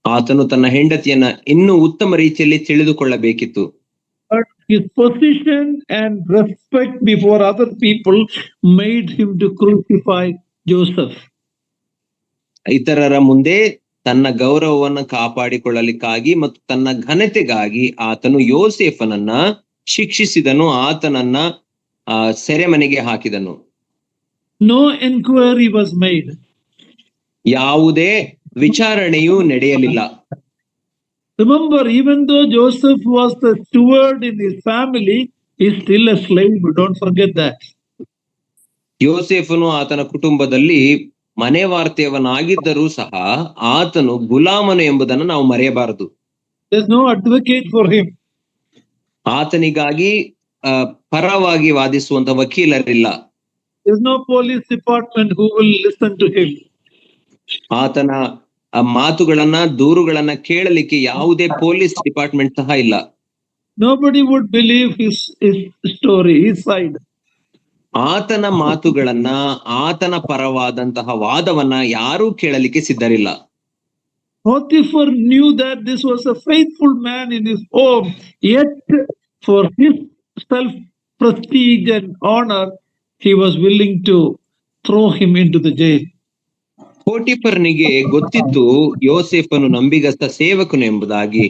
B: ಆತನು ತನ್ನ ಹೆಂಡತಿಯನ್ನ ಇನ್ನೂ ಉತ್ತಮ ರೀತಿಯಲ್ಲಿ ತಿಳಿದುಕೊಳ್ಳಬೇಕಿತ್ತು.
A: But his position and respect before other people made him to crucify Joseph.
B: ಇತರರ ಮುಂದೆ ತನ್ನ ಗೌರವವನ್ನು ಕಾಪಾಡಿಕೊಳ್ಳಲಿಕ್ಕಾಗಿ ಮತ್ತು ತನ್ನ ಘನತೆಗಾಗಿ ಆತನು ಯೋಸೇಫನನ್ನ ಶಿಕ್ಷಿಸಿದನು, ಆತನನ್ನ ಸೆರೆಮನೆಗೆ ಹಾಕಿದನು.
A: No inquiry was made.
B: ಯಾವುದೇ ವಿಚಾರಣೆಯೂ ನಡೆಯಲಿಲ್ಲ.
A: Remember, even though Joseph was the steward in his family, he is still a slave. Don't forget that.
B: ಯೋಸೇಫನು ಆತನ ಕುಟುಂಬದಲ್ಲಿ ಮನೆವಾರ್ತೆಯವನಾಗಿದ್ದರೂ ಸಹ ಆತನು ಗುಲಾಮನು ಎಂಬುದನ್ನು ನಾವು ಮರೆಯಬಾರದು.
A: There's no advocate for him.
B: ಆತನಿಗಾಗಿ ಪರವಾಗಿ ವಾದಿಸುವಂತ ವಕೀಲರಿಲ್ಲ.
A: There's no police department who will listen to him.
B: ಆತನ ಮಾತುಗಳನ್ನ ದೂರುಗಳನ್ನ ಕೇಳಲಿಕ್ಕೆ ಯಾವುದೇ ಪೊಲೀಸ್ ಡಿಪಾರ್ಟ್ಮೆಂಟ್ ಸಹ ಇಲ್ಲ.
A: Nobody would believe his story, his side.
B: ಆತನ ಮಾತುಗಳನ್ನ, ಆತನ ಪರವಾದಂತಹ ವಾದವನ್ನ ಯಾರೂ ಕೇಳಲಿಕ್ಕೆ ಸಿದ್ಧರಿಲ್ಲ.
A: Potiphar knew that this was a faithful man in his home, yet for his self-prestige and honor, he was willing to throw him into the jail.
B: ಪೋಟಿಫರ್ನಿಗೆ ಗೊತ್ತಿತ್ತು ಯೋಸೇಫನು ನಂಬಿಗಸ್ತ ಸೇವಕನು ಎಂಬುದಾಗಿ,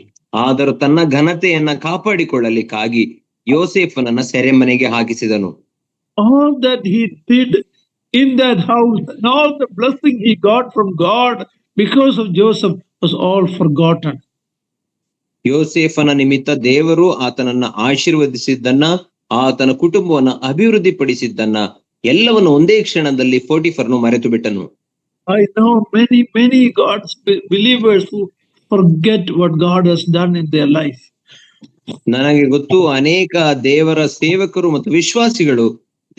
B: ಆದರೂ ತನ್ನ ಘನತೆಯನ್ನ ಕಾಪಾಡಿಕೊಳ್ಳಲಿಕ್ಕಾಗಿ ಯೋಸೇಫನನ್ನ ಸೆರೆಮನೆಗೆ ಹಾಕಿಸಿದನು.
A: All that he did in that house and all the blessing he got from God because of Joseph was all forgotten.
B: ಯೋಸೇಫನ ನಿಮಿತ್ತ ದೇವರು ಆತನನ್ನ ಆಶೀರ್ವದಿಸಿದ್ದನ್ನ, ಆತನ ಕುಟುಂಬವನ್ನ ಅಭಿವೃದ್ಧಿ ಪಡಿಸಿದ್ದನ್ನ ಎಲ್ಲವನ್ನು ಒಂದೇ ಕ್ಷಣದಲ್ಲಿ ಪೋಟಿಫರ್ನು ಮರೆತು ಬಿಟ್ಟನು.
A: I know many God's believers who forget what God has done in their life.
B: ನನಗೆ ಗೊತ್ತು, ಅನೇಕ ದೇವರ ಸೇವಕರು ಮತ್ತು ವಿಶ್ವಾಸಿಗಳು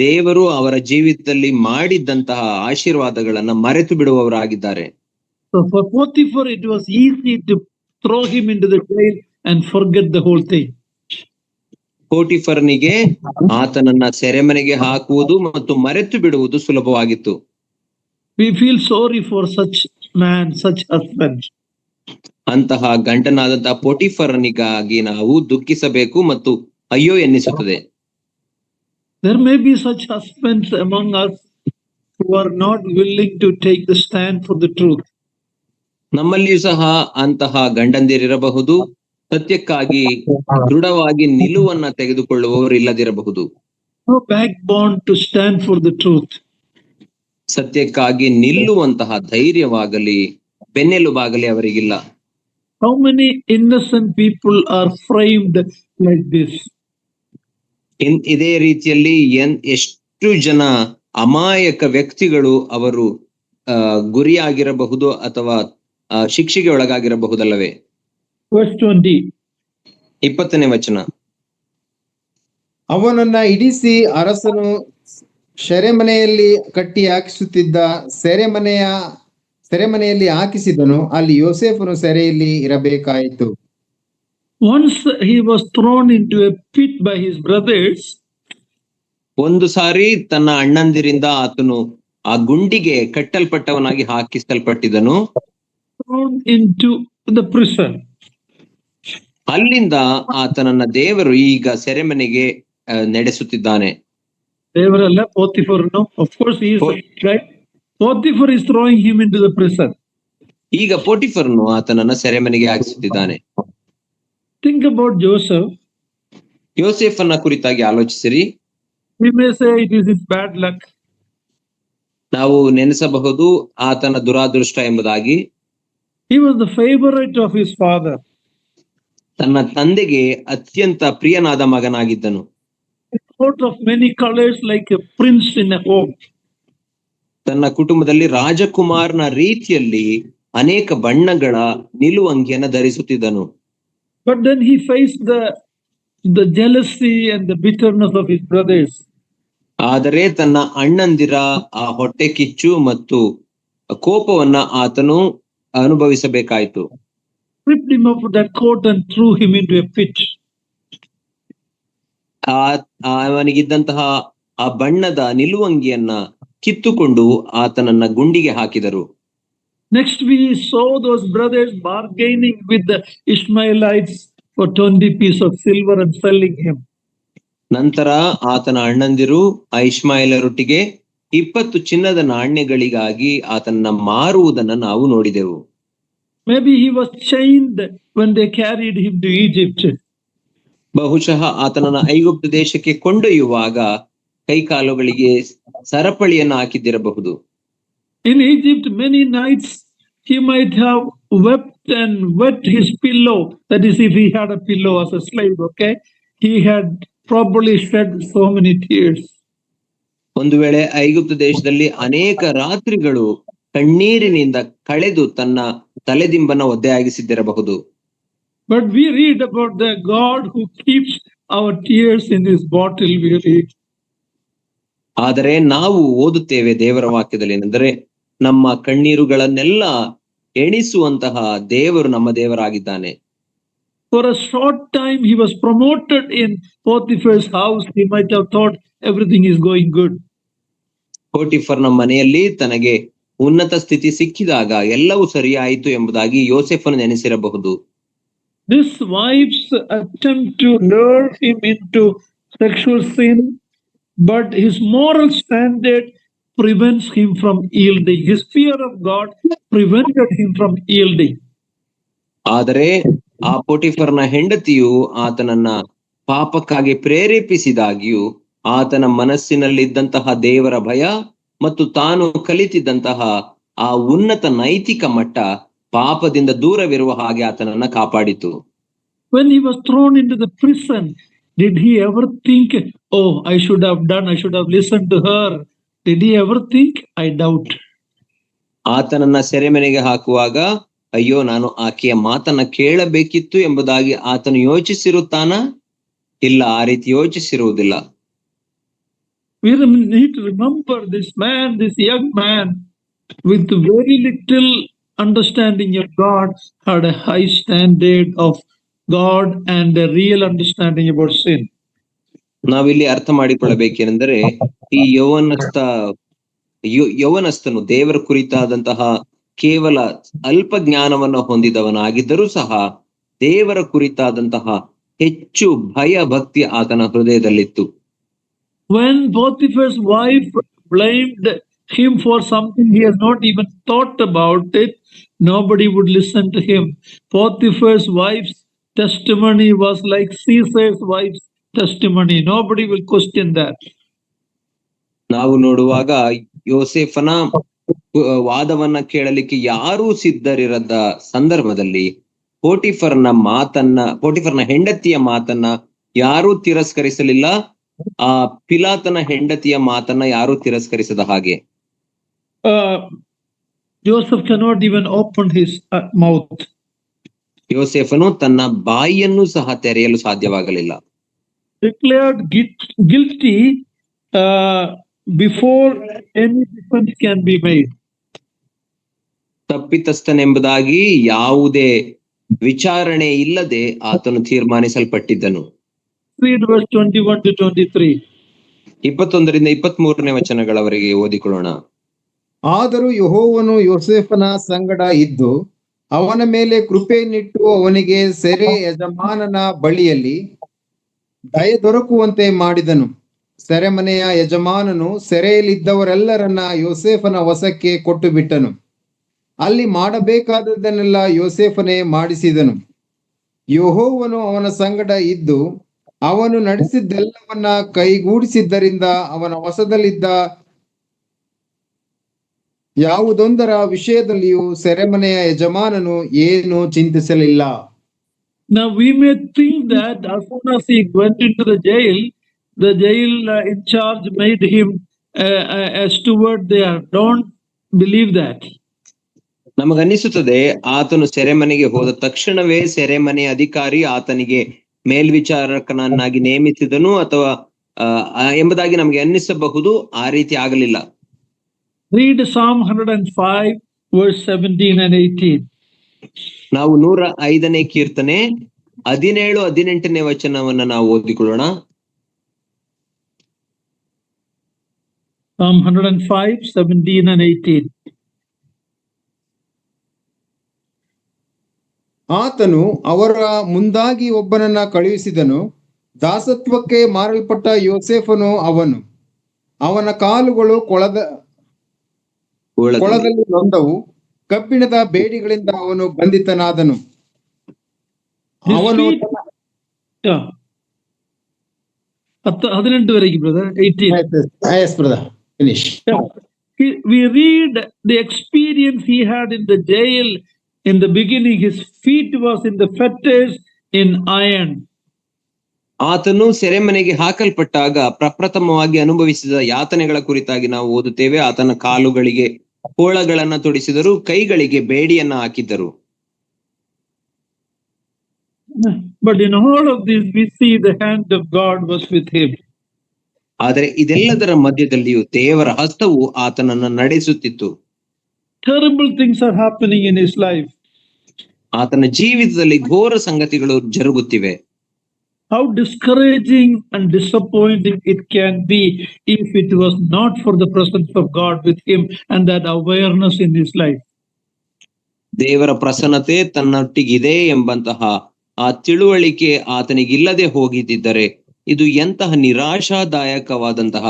B: ದೇವರು ಅವರ ಜೀವಿತದಲ್ಲಿ ಮಾಡಿದ್ದಂತಹ ಆಶೀರ್ವಾದಗಳನ್ನ ಮರೆತು ಬಿಡುವವರಾಗಿದ್ದಾರೆ.
A: So for Potiphar, it was easy to throw him into the jail and forget the whole thing.
B: ಪೋಟಿಫರ್ನಿಗೆ ಆತನನ್ನ ಸೆರೆಮನೆಗೆ ಹಾಕುವುದು ಮತ್ತು ಮರೆತು ಬಿಡುವುದು ಸುಲಭವಾಗಿತ್ತು.
A: We feel sorry for such man, such husband.
B: ಅಂತಹ ಗಂಡನಾದಂತಹ ಪೋಟಿಫರ್ನಿಗಾಗಿ ನಾವು ದುಃಖಿಸಬೇಕು ಮತ್ತು ಅಯ್ಯೋ ಎನ್ನಿಸುತ್ತದೆ.
A: There may be such husbands among us who are not willing to take the stand for the truth.
B: ನಮ್ಮಲ್ಲಿಯೂ ಸಹ ಅಂತಹ ಗಂಡಂದಿರಿರಬಹುದು, ಸತ್ಯಕ್ಕಾಗಿ ದೃಢವಾಗಿ ನಿಲುವನ್ನ ತೆಗೆದುಕೊಳ್ಳುವವರು ಇಲ್ಲದಿರಬಹುದು.
A: No backbone to stand for the truth.
B: ಸತ್ಯಕ್ಕಾಗಿ ನಿಲ್ಲುವಂತಹ ಧೈರ್ಯವಾಗಲಿ ಬೆನ್ನೆಲುಬಾಗಲಿ ಅವರಿಗಿಲ್ಲ.
A: How many innocent people are framed like this?
B: ಇದೇ ರೀತಿಯಲ್ಲಿ ಎಷ್ಟು ಜನ ಅಮಾಯಕ ವ್ಯಕ್ತಿಗಳು ಅವರು ಗುರಿಯಾಗಿರಬಹುದು ಅಥವಾ ಶಿಕ್ಷೆಗೆ ಒಳಗಾಗಿರಬಹುದಲ್ಲವೇ?
A: Verse 20.
B: 20ನೇ ವಚನ.
C: ಅವನನ್ನ ಇಡಿಸಿ ಅರಸನು ಸೆರೆಮನೆಯಲ್ಲಿ ಕಟ್ಟಿ ಹಾಕಿಸುತ್ತಿದ್ದ ಸೆರೆಮನೆಯಲ್ಲಿ ಹಾಕಿಸಿದನು. ಅಲ್ಲಿ ಯೋಸೇಫನು ಸೆರೆಯಲ್ಲಿ ಇರಬೇಕಾಯಿತು.
A: Once he was thrown into a pit by his brothers.
B: ಒಂದು ಸಾರಿ ತನ್ನ ಅಣ್ಣಂದಿರಿಂದ ಆತನು ಆ ಗುಂಡಿಗೆ ಕಟ್ಟಲ್ಪಟ್ಟವನಾಗಿ ಹಾಕಿಸಲ್ಪಟ್ಟಿದನು.
A: Thrown into the prison.
B: ಅಲ್ಲಿಂದ ಆತನನ್ನ ದೇವರು ಈಗ ಸೆರೆಮನೆಗೆ ನಡೆಸುತ್ತಿದ್ದಾನೆ.
A: ದೇವರಲ್ಲ, ಪೋತಿಫರ್. No, of course he is right. Potiphar is throwing him into the prison.
B: ಈಗ ಪೋಟಿಫರ್ನು ಆತನನ್ನ ಸೆರೆಮನೆಗೆ ಹಾಕಿಸುತ್ತಿದ್ದಾನೆ.
A: Think about Joseph.
B: ಯೋಸೇಫನ ಕುರಿತಾಗಿ ಆಲೋಚಿಸಿರಿ.
A: We may say it is his bad luck.
B: ನಾವು ನೆನೆಸಬಹುದು ಆತನ ದುರಾದೃಷ್ಟ ಎಂಬುದಾಗಿ.
A: He was the favorite of his father.
B: ತನ್ನ ತಂದೆಗೆ ಅತ್ಯಂತ ಪ್ರಿಯನಾದ ಮಗನಾಗಿದ್ದನು.
A: Coat of many colors like a prince in a home.
B: ತನ್ನ ಕುಟುಂಬದಲ್ಲಿ ರಾಜಕುಮಾರನ ರೀತಿಯಲ್ಲಿ ಅನೇಕ ಬಣ್ಣಗಳ ನಿಲುವಂಗಿಯನ್ನು ಧರಿಸುತ್ತಿದ್ದನು.
A: But then he faced the jealousy and the bitterness of his brothers.
B: ಆದರೆ ತನ್ನ ಅಣ್ಣಂದಿರ ಆ ಹೊಟ್ಟೆ ಕಿಚ್ಚು ಮತ್ತು ಕೋಪವನ್ನ ಆತನು ಅನುಭವಿಸಬೇಕಾಯಿತು.
A: Stripped him of that coat and threw him into a pit.
B: ಅವನಿಗಿದ್ದಂತಹ ಆ ಬಣ್ಣದ ನಿಲುವಂಗಿಯನ್ನ ಕಿತ್ತುಕೊಂಡು ಆತನನ್ನ ಗುಂಡಿಗೆ ಹಾಕಿದರು.
A: Next we saw those brothers bargaining with the Ishmaelites for 20 pieces of silver and selling him.
B: ನಂತರ ಆತನ ಅಣ್ಣಂದಿರು ಆ ಇಷ್ಮಾಯೇಲರೊಟ್ಟಿಗೆ 20 ಚಿನ್ನದ ನಾಣ್ಯಗಳಿಗಾಗಿ ಆತನನ್ನ ಮಾರುವುದನ್ನ ನಾವು ನೋಡಿದೆವು.
A: Maybe he was chained when they carried him to Egypt.
B: ಬಹುಶಃ ಆತನನ್ನ ಐಗುಪ್ತ ದೇಶಕ್ಕೆ ಕೊಂಡೊಯ್ಯುವಾಗ ಕೈಕಾಲುಗಳಿಗೆ ಸರಪಳಿಯನ್ನು ಹಾಕಿದ್ದಿರಬಹುದು.
A: In Egypt, many nights he might have wept and wet his pillow. That is, if he had a pillow as a slave, okay? He had probably shed so many tears.
B: ಒಂದು ವೇಳೆ ಐಗುಪ್ತ ದೇಶದಲ್ಲಿ ಅನೇಕ ರಾತ್ರಿಗಳು ಕಣ್ಣೀರಿನಿಂದ ಕಳೆದು ತನ್ನ ತಲೆದಿಂಬನ್ನ ಒದ್ದೆಯಾಗಿಸಿದ್ದಿರಬಹುದು.
A: But we read about the God who keeps our tears in his bottle. We read.
B: ಆದರೆ ನಾವು ಓದುತ್ತೇವೆ ದೇವರ ವಾಕ್ಯದಲ್ಲಿ ಏನೆಂದರೆ ನಮ್ಮ ಕಣ್ಣೀರುಗಳನ್ನೆಲ್ಲ ಎಣಿಸುವಂತಹ ದೇವರು ನಮ್ಮ ದೇವರಾಗಿದ್ದಾನೆ.
A: For a short time he was promoted in Potiphar's house. He might have thought everything is going good.
B: ಪೋಟಿಫರ್ನ ಮನೆಯಲ್ಲಿ ತನಗೆ ಉನ್ನತ ಸ್ಥಿತಿ ಸಿಕ್ಕಿದಾಗ ಎಲ್ಲವೂ ಸರಿಯಾಯಿತು ಎಂಬುದಾಗಿ ಯೋಸೇಫನು ನೆನೆಸಿರಬಹುದು.
A: This wife's attempt to lure him into sexual sin, but his moral standard prevents him from yielding. His fear of God prevented him from yielding.
B: ಆದರೆ ಆ ಪೋಟಿಫರ್ನ ಹೆಂಡತಿಯು ಆತನನ್ನ ಪಾಪಕ್ಕಾಗಿ ಪ್ರೇರೇಪಿಸಿದಾಗಿಯೂ ಆತನ ಮನಸ್ಸಿನಲ್ಲಿದ್ದಂತಹ ದೇವರ ಭಯ ಮತ್ತು ತಾನು ಕಲಿತಿದ್ದಂತಹ ಆ ಉನ್ನತ ನೈತಿಕ ಮಟ್ಟ ಪಾಪದಿಂದ ದೂರವಿರುವ ಹಾಗೆ ಆತನನ್ನ ಕಾಪಾಡಿತು.
A: When he was thrown into the prison, did he ever think, oh, I should have listened to her? Did he ever think? I doubt.
B: ಆತನನ್ನ ಸೆರೆಮನೆಗೆ ಹಾಕುವಾಗ ಅಯ್ಯೋ ನಾನು ಆಕೆಯ ಮಾತನ್ನ ಕೇಳಬೇಕಿತ್ತು ಎಂಬುದಾಗಿ ಆತನು ಯೋಚಿಸಿರುತ್ತಾನ? ಇಲ್ಲ, ಆ ರೀತಿ ಯೋಚಿಸಿರುವುದಿಲ್ಲ.
A: We need to remember this young man with very little understanding of God had a high standard of God and a real understanding about sin.
B: ನಾವಿಲ್ಲಿ ಅರ್ಥ ಮಾಡಿಕೊಳ್ಳಬೇಕೆಂದರೆ ಈ ಯೌವನಸ್ಥನು ದೇವರ ಕುರಿತಾದಂತಹ ಕೇವಲ ಅಲ್ಪ ಜ್ಞಾನವನ್ನು ಹೊಂದಿದವನಾಗಿದ್ದರೂ ಸಹ ದೇವರ ಕುರಿತಾದಂತಹ ಹೆಚ್ಚು ಭಯ ಭಕ್ತಿ ಆತನ ಹೃದಯದಲ್ಲಿತ್ತು.
A: When Potiphar's wife blamed him for something he has not even thought about it, nobody would listen to him. Potiphar's wife's testimony was like Caesar's wife's testimony. Nobody will question that.
B: ನಾವು ನೋಡುವಾಗ ಯೋಸೇಫನ ವಾದವನ್ನ ಕೇಳಲಿಕ್ಕೆ ಯಾರೂ ಸಿದ್ಧರಿರದ ಸಂದರ್ಭದಲ್ಲಿ ಪೋಟಿಫರ್ನ ಹೆಂಡತಿಯ ಮಾತನ್ನ ಯಾರೂ ತಿರಸ್ಕರಿಸಲಿಲ್ಲ. ಆ ಪಿಲಾತನ ಹೆಂಡತಿಯ ಮಾತನ್ನ ಯಾರೂ ತಿರಸ್ಕರಿಸದ ಹಾಗೆ
A: Joseph cannot even open his mouth.
B: ಯೋಸೇಫನು ತನ್ನ ಬಾಯಿಯನ್ನು ಸಹ ತೆರೆಯಲು ಸಾಧ್ಯವಾಗಲಿಲ್ಲ.
A: Declared guilty before any defense can be made.
B: ತಪ್ಪಿತಸ್ಥನೆಂಬುದಾಗಿ ಯಾವುದೇ ವಿಚಾರಣೆ ಇಲ್ಲದೆ ಆತನು ತೀರ್ಮಾನಿಸಲ್ಪಟ್ಟಿದ್ದನು.
A: Read verse 21 to 23.
B: 21ರಿಂದ 23ನೇ ವಚನಗಳವರೆಗೆ ಓದಿಕೊಳ್ಳೋಣ.
C: ಆದರೂ ಯೆಹೋವನು ಯೋಸೇಫನ ಸಂಗಡ ಇದ್ದು ಅವನ ಮೇಲೆ ಕೃಪೆಯನ್ನಿಟ್ಟು ಅವನಿಗೆ ಸೆರೆ ಯಜಮಾನನ ಬಳಿಯಲ್ಲಿ ದಯೆ ದೊರಕುವಂತೆ ಮಾಡಿದನು. ಸೆರೆಮನೆಯ ಯಜಮಾನನು ಸೆರೆಯಲ್ಲಿದ್ದವರೆಲ್ಲರನ್ನ ಯೋಸೇಫನ ವಶಕ್ಕೆ ಕೊಟ್ಟು ಬಿಟ್ಟನು. ಅಲ್ಲಿ ಮಾಡಬೇಕಾದದ್ದನ್ನೆಲ್ಲ ಯೋಸೇಫನೇ ಮಾಡಿಸಿದನು. ಯೆಹೋವನು ಅವನ ಸಂಗಡ ಇದ್ದು ಅವನು ನಡೆಸಿದ್ದೆಲ್ಲವನ್ನ ಕೈಗೂಡಿಸಿದ್ದರಿಂದ ಅವನ ವಶದಲ್ಲಿದ್ದ ಯಾವುದೊಂದರ ವಿಷಯದಲ್ಲಿಯೂ ಸೆರೆಮನೆಯ ಯಜಮಾನನು ಏನು ಚಿಂತಿಸಲಿಲ್ಲ.
A: Now we may think that as soon as he went into the jail in charge made him a steward there. Don't believe that.
B: ನಮಗನ್ನಿಸುತ್ತದೆ ಆತನು ಸೆರೆಮನೆಗೆ ಹೋದ ತಕ್ಷಣವೇ ಸೆರೆಮನೆ ಅಧಿಕಾರಿ ಆತನಿಗೆ ಮೇಲ್ವಿಚಾರಕನನ್ನಾಗಿ ನೇಮಿಸಿದನು ಅಥವಾ ಎಂಬುದಾಗಿ ನಮಗೆ ಅನ್ನಿಸಬಹುದು. ಆ ರೀತಿ ಆಗಲಿಲ್ಲ.
A: Read Psalm 105 verse 17 and 18.
B: ನಾವು 105ನೇ ಕೀರ್ತನೆ 17-18ನೇ ವಚನವನ್ನ ನಾವು ಓದಿಕೊಳ್ಳೋಣ.
A: Psalm 105, 17 and 18.
C: ಆತನು ಅವರ ಮುಂದಾಗಿ ಒಬ್ಬನನ್ನ ಕಳುಹಿಸಿದನು. ದಾಸತ್ವಕ್ಕೆ ಮಾರಲ್ಪಟ್ಟ ಯೋಸೇಫನು ಅವನು. ಅವನ ಕಾಲುಗಳು ಕೊಳದಲ್ಲಿ ನೊಂದವು. ಕಬ್ಬಿಣದ ಬೇಡಿಗಳಿಂದ ಅವನು ಬಂಧಿತನಾದನು. ಅವನು
A: 18 ವರೆಗೆ brother, 18.
C: Finish.
A: We read the experience he had in the jail. In the beginning, his feet was in the fetters in iron.
B: ಆತನು ಸೆರೆಮನೆಗೆ ಹಾಕಲ್ಪಟ್ಟಾಗ ಪ್ರಪ್ರಥಮವಾಗಿ ಅನುಭವಿಸಿದ ಯಾತನೆಗಳ ಕುರಿತಾಗಿ ನಾವು ಓದುತ್ತೇವೆ. ಆತನ ಕಾಲುಗಳಿಗೆ ಕೋಳಗಳನ್ನ ತೊಡಿಸಿದರು, ಕೈಗಳಿಗೆ ಬೇಡಿಯನ್ನ ಹಾಕಿದ್ದರು.
A: But in all of this, we see the hand of God was with him.
B: ಆದರೆ ಇದೆಲ್ಲದರ ಮಧ್ಯದಲ್ಲಿಯೂ ದೇವರ ಹಸ್ತವು ಆತನನ್ನ ನಡೆಸುತ್ತಿತ್ತು.
A: Terrible things are happening in his life.
B: ಆತನ ಜೀವಿತದಲ್ಲಿ ಘೋರ ಸಂಗತಿಗಳು ಜರುಗುತ್ತಿವೆ.
A: How discouraging and disappointing it can be if it was not for the presence of God with him and that awareness in his life.
B: ದೇವರ ಪ್ರಸನ್ನತೆ ತನ್ನೊಟ್ಟಿಗಿದೆ ಎಂಬಂತಹ ಆ ತಿಳುವಳಿಕೆ ಆತನಿಗಿಲ್ಲದೆ ಹೋಗಿದ್ದರೆ ಇದು ಎಂತಹ ನಿರಾಶಾದಾಯಕವಾದಂತಹ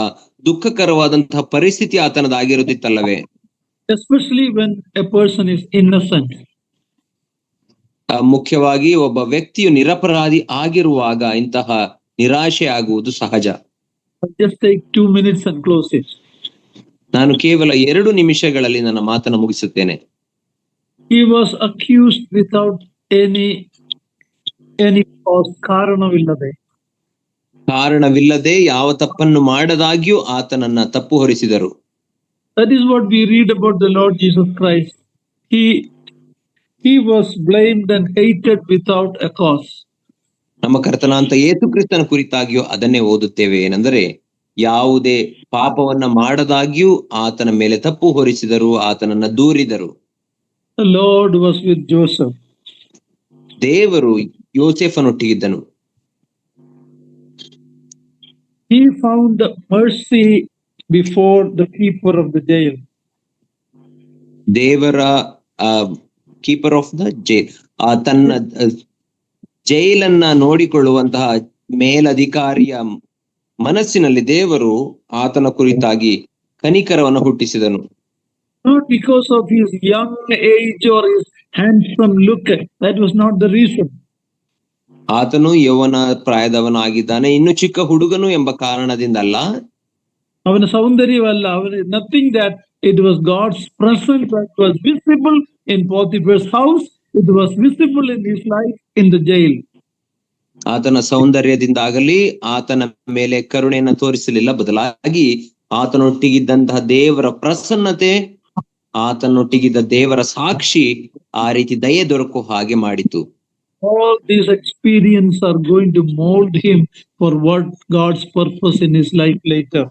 B: ದುಃಖಕರವಾದಂತಹ ಪರಿಸ್ಥಿತಿ ಆತನದಾಗಿರುತ್ತಿತ್ತಲ್ಲವೇ.
A: Especially when a person is innocent.
B: ಮುಖ್ಯವಾಗಿ ಒಬ್ಬ ವ್ಯಕ್ತಿಯು ನಿರಪರಾಧಿ ಆಗಿರುವಾಗ ಇಂತಹ ನಿರಾಶೆ ಆಗುವುದು ಸಹಜ.
A: Just take 2 minutes and close it.
B: ನಾನು ಕೇವಲ 2 ನಿಮಿಷಗಳಲ್ಲಿ ನನ್ನ ಮಾತನ್ನು ಮುಗಿಸುತ್ತೇನೆ.
A: He was accused without any cause, ಕಾರಣವಿಲ್ಲದೆ.
B: ಕಾರಣವಿಲ್ಲದೆ ಯಾವ ತಪ್ಪನ್ನು ಮಾಡದಾಗಿಯೂ ಆತನನ್ನ ತಪ್ಪು ಹೊರಿಸಿದರು.
A: That is what we read about the Lord Jesus Christ. He was blamed and hated without a cause.
B: ನಮ್ಮ ಕರ್ತನಾಂತ ಯೇಸು ಕ್ರಿಸ್ತನ ಕುರಿತಾಗಿಯೂ ಅದನ್ನೇ ಓದುತ್ತೇವೆ. ಏನೆಂದರೆ ಯಾವುದೇ ಪಾಪವನ್ನ ಮಾಡದಾಗಿಯೂ ಆತನ ಮೇಲೆ ತಪ್ಪು ಹೊರಿಸಿದರು, ಆತನನ್ನ ದೂರಿದರು.
A: The Lord was with Joseph.
B: ದೇವರು ಯೋಸೇಫನೊಟ್ಟಿಗಿದ್ದನು.
A: He found mercy before the keeper of the jail.
B: ದೇವರ ಕೀಪರ್ ಆಫ್ ದ ಜೈಲ್, ತನ್ನ ಜೈಲನ್ನ ನೋಡಿಕೊಳ್ಳುವಂತಹ ಮೇಲಧಿಕಾರಿಯ ಮನಸ್ಸಿನಲ್ಲಿ ದೇವರು ಆತನ ಕುರಿತಾಗಿ ಕನಿಕರವನ್ನು ಹುಟ್ಟಿಸಿದನು.
A: Not because of his young age or his handsome look. That was not the reason.
B: ಆತನು ಯೌವನ ಪ್ರಾಯದವನಾಗಿದ್ದಾನೆ, ಇನ್ನು ಚಿಕ್ಕ ಹುಡುಗನು ಎಂಬ ಕಾರಣದಿಂದಲ್ಲ.
A: ಅವನ ಸೌಂದರ್ಯವಲ್ಲ, nothing that it was God's presence that was visible in Potiphar's house. It was visible in his life in the jail.
B: ಆತನ ಸೌಂದರ್ಯದಿಂದಾಗಲಿ ಆತನ ಮೇಲೆ ಕರುಣೆಯನ್ನು ತೋರಿಸಲಿಲ್ಲ, ಬದಲಾಗಿ ಆತನೊಟ್ಟಿಗಿದ್ದಂತಹ ದೇವರ ಪ್ರಸನ್ನತೆ, ಆತನೊಟ್ಟಿಗಿದ್ದ ದೇವರ ಸಾಕ್ಷಿ ಆ ರೀತಿ ದಯೆ ದೊರಕುವ ಹಾಗೆ ಮಾಡಿತು.
A: All these experiences are going to mold him for what God's purpose in his life later.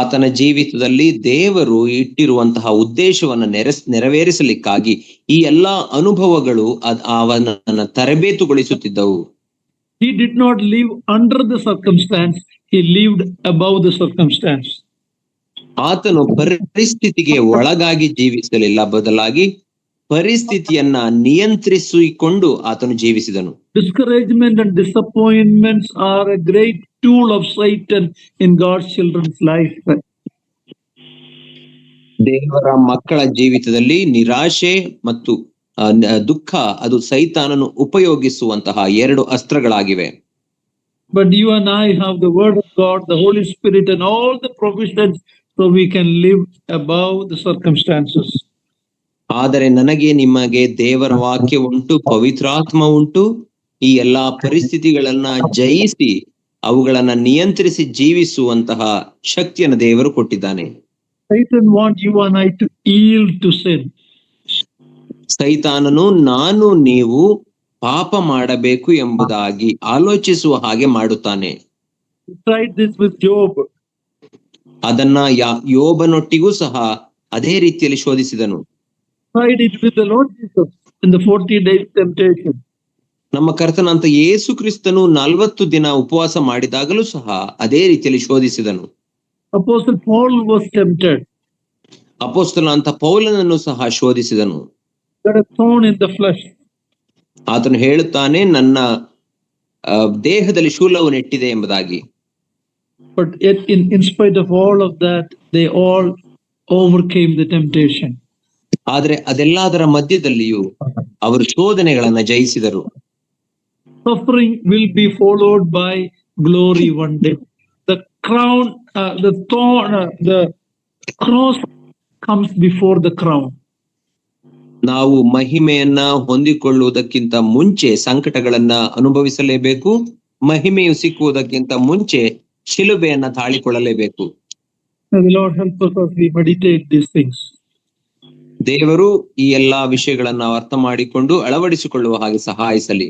B: ಆತನ ಜೀವಿತದಲ್ಲಿ ದೇವರು ಇಟ್ಟಿರುವಂತಹ ಉದ್ದೇಶವನ್ನು ನೆರವೇರಿಸಲಿಕ್ಕಾಗಿ ಈ ಎಲ್ಲಾ ಅನುಭವಗಳು ಅವನನ್ನ ತರಬೇತುಗೊಳಿಸುತ್ತಿದ್ದವು.
A: He did not live under the circumstance, he lived above the circumstance.
B: ಆತನು ಪರಿಸ್ಥಿತಿಗೆ ಒಳಗಾಗಿ ಜೀವಿಸಲಿಲ್ಲ, ಬದಲಾಗಿ ಪರಿಸ್ಥಿತಿಯನ್ನ ನಿಯಂತ್ರಿಸಿಕೊಂಡು ಆತನು ಜೀವಿಸಿದನು.
A: Discouragement and disappointments are a great tool of Satan in God's children's life.
B: ದೇವರ ಮಕ್ಕಳ ಜೀವಿತದಲ್ಲಿ ನಿರಾಶೆ ಮತ್ತು ದುಃಖ ಅದು ಸೈತಾನನು ಉಪಯೋಗಿಸುವಂತಹ ಎರಡು ಅಸ್ತ್ರಗಳಾಗಿವೆ.
A: But you and I have the word of God, the Holy Spirit and all the provisions so we can live above the circumstances.
B: ಆದರೆ ನನಗೆ ನಿಮಗೆ ದೇವರ ವಾಕ್ಯ ಉಂಟು, ಪವಿತ್ರಾತ್ಮ ಉಂಟು. ಈ ಎಲ್ಲಾ ಪರಿಸ್ಥಿತಿಗಳನ್ನ ಜಯಿಸಿ ಅವುಗಳನ್ನ ನಿಯಂತ್ರಿಸಿ ಜೀವಿಸುವಂತಹ ಶಕ್ತಿಯನ್ನು ದೇವರು ಕೊಟ್ಟಿದ್ದಾನೆ.
A: Satan wants you and I to yield to sin.
B: ಸೈತಾನನು ನಾನು ನೀವು ಪಾಪ ಮಾಡಬೇಕು ಎಂಬುದಾಗಿ ಆಲೋಚಿಸುವ ಹಾಗೆ ಮಾಡುತ್ತಾನೆ.
A: He tried this with Job.
B: ಅದನ್ನ ಯೋಬನೊಟ್ಟಿಗೂ ಸಹ ಅದೇ ರೀತಿಯಲ್ಲಿ ಶೋಧಿಸಿದನು.
A: Tried it with the Lord Jesus in the 40 days temptation.
B: ನಮ್ಮ ಕರ್ತನಂತ ಯೇಸು ಕ್ರಿಸ್ತನು 40 ದಿನ ಉಪವಾಸ ಮಾಡಿದಾಗಲೂ ಸಹ ಅದೇ ರೀತಿಯಲ್ಲಿ ಶೋಧಿಸಿದನು.
A: Apostle Paul was tempted.
B: ಅಪೊಸ್ತಲ ಅಂತ ಪೌಲನನ್ನು ಸಹ ಶೋಧಿಸಿದನು.
A: Got a thorn in the flesh.
B: ಆತನು ಹೇಳುತ್ತಾನೆ, ನನ್ನ ದೇಹದಲ್ಲಿ ಶೂಲವು ನೆಟ್ಟಿದೆ ಎಂಬುದಾಗಿ.
A: But yet in spite of all of that, they all overcame the temptation.
B: ಆದ್ರೆ ಅದೆಲ್ಲದರ ಮಧ್ಯದಲ್ಲಿಯೂ ಅವರು ಶೋಧನೆಗಳನ್ನ ಜಯಿಸಿದರು.
A: Suffering will be followed by glory one day. The crown, the thorn, the cross comes before the crown.
B: ನಾವು ಮಹಿಮೆಯನ್ನ ಹೊಂದಿಕೊಳ್ಳುವುದಕ್ಕಿಂತ ಮುಂಚೆ ಸಂಕಟಗಳನ್ನ ಅನುಭವಿಸಲೇಬೇಕು. ಮಹಿಮೆಯು ಸಿಕ್ಕುವುದಕ್ಕಿಂತ ಮುಂಚೆ ಶಿಲುಬೆಯನ್ನ ತಾಳಿಕೊಳ್ಳಲೇಬೇಕು.
A: May the Lord help us as we meditate these things.
B: ದೇವರು ಈ ಎಲ್ಲಾ ವಿಷಯಗಳನ್ನ ಅರ್ಥ ಮಾಡಿಕೊಂಡು ಅಳವಡಿಸಿಕೊಳ್ಳುವ ಹಾಗೆ ಸಹಾಯಿಸಲಿ.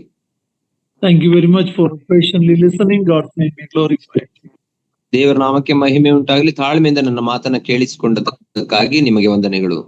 A: Thank you very much for patiently listening. God's name be glorified.
B: ದೇವರ ನಾಮಕ್ಕೆ ಮಹಿಮೆ ಉಂಟಾಗಲಿ. ತಾಳ್ಮೆಯಿಂದ ನನ್ನ ಮಾತನ್ನ ಕೇಳಿಸಿಕೊಂಡದಕ್ಕಾಗಿ ನಿಮಗೆ ವಂದನೆಗಳು.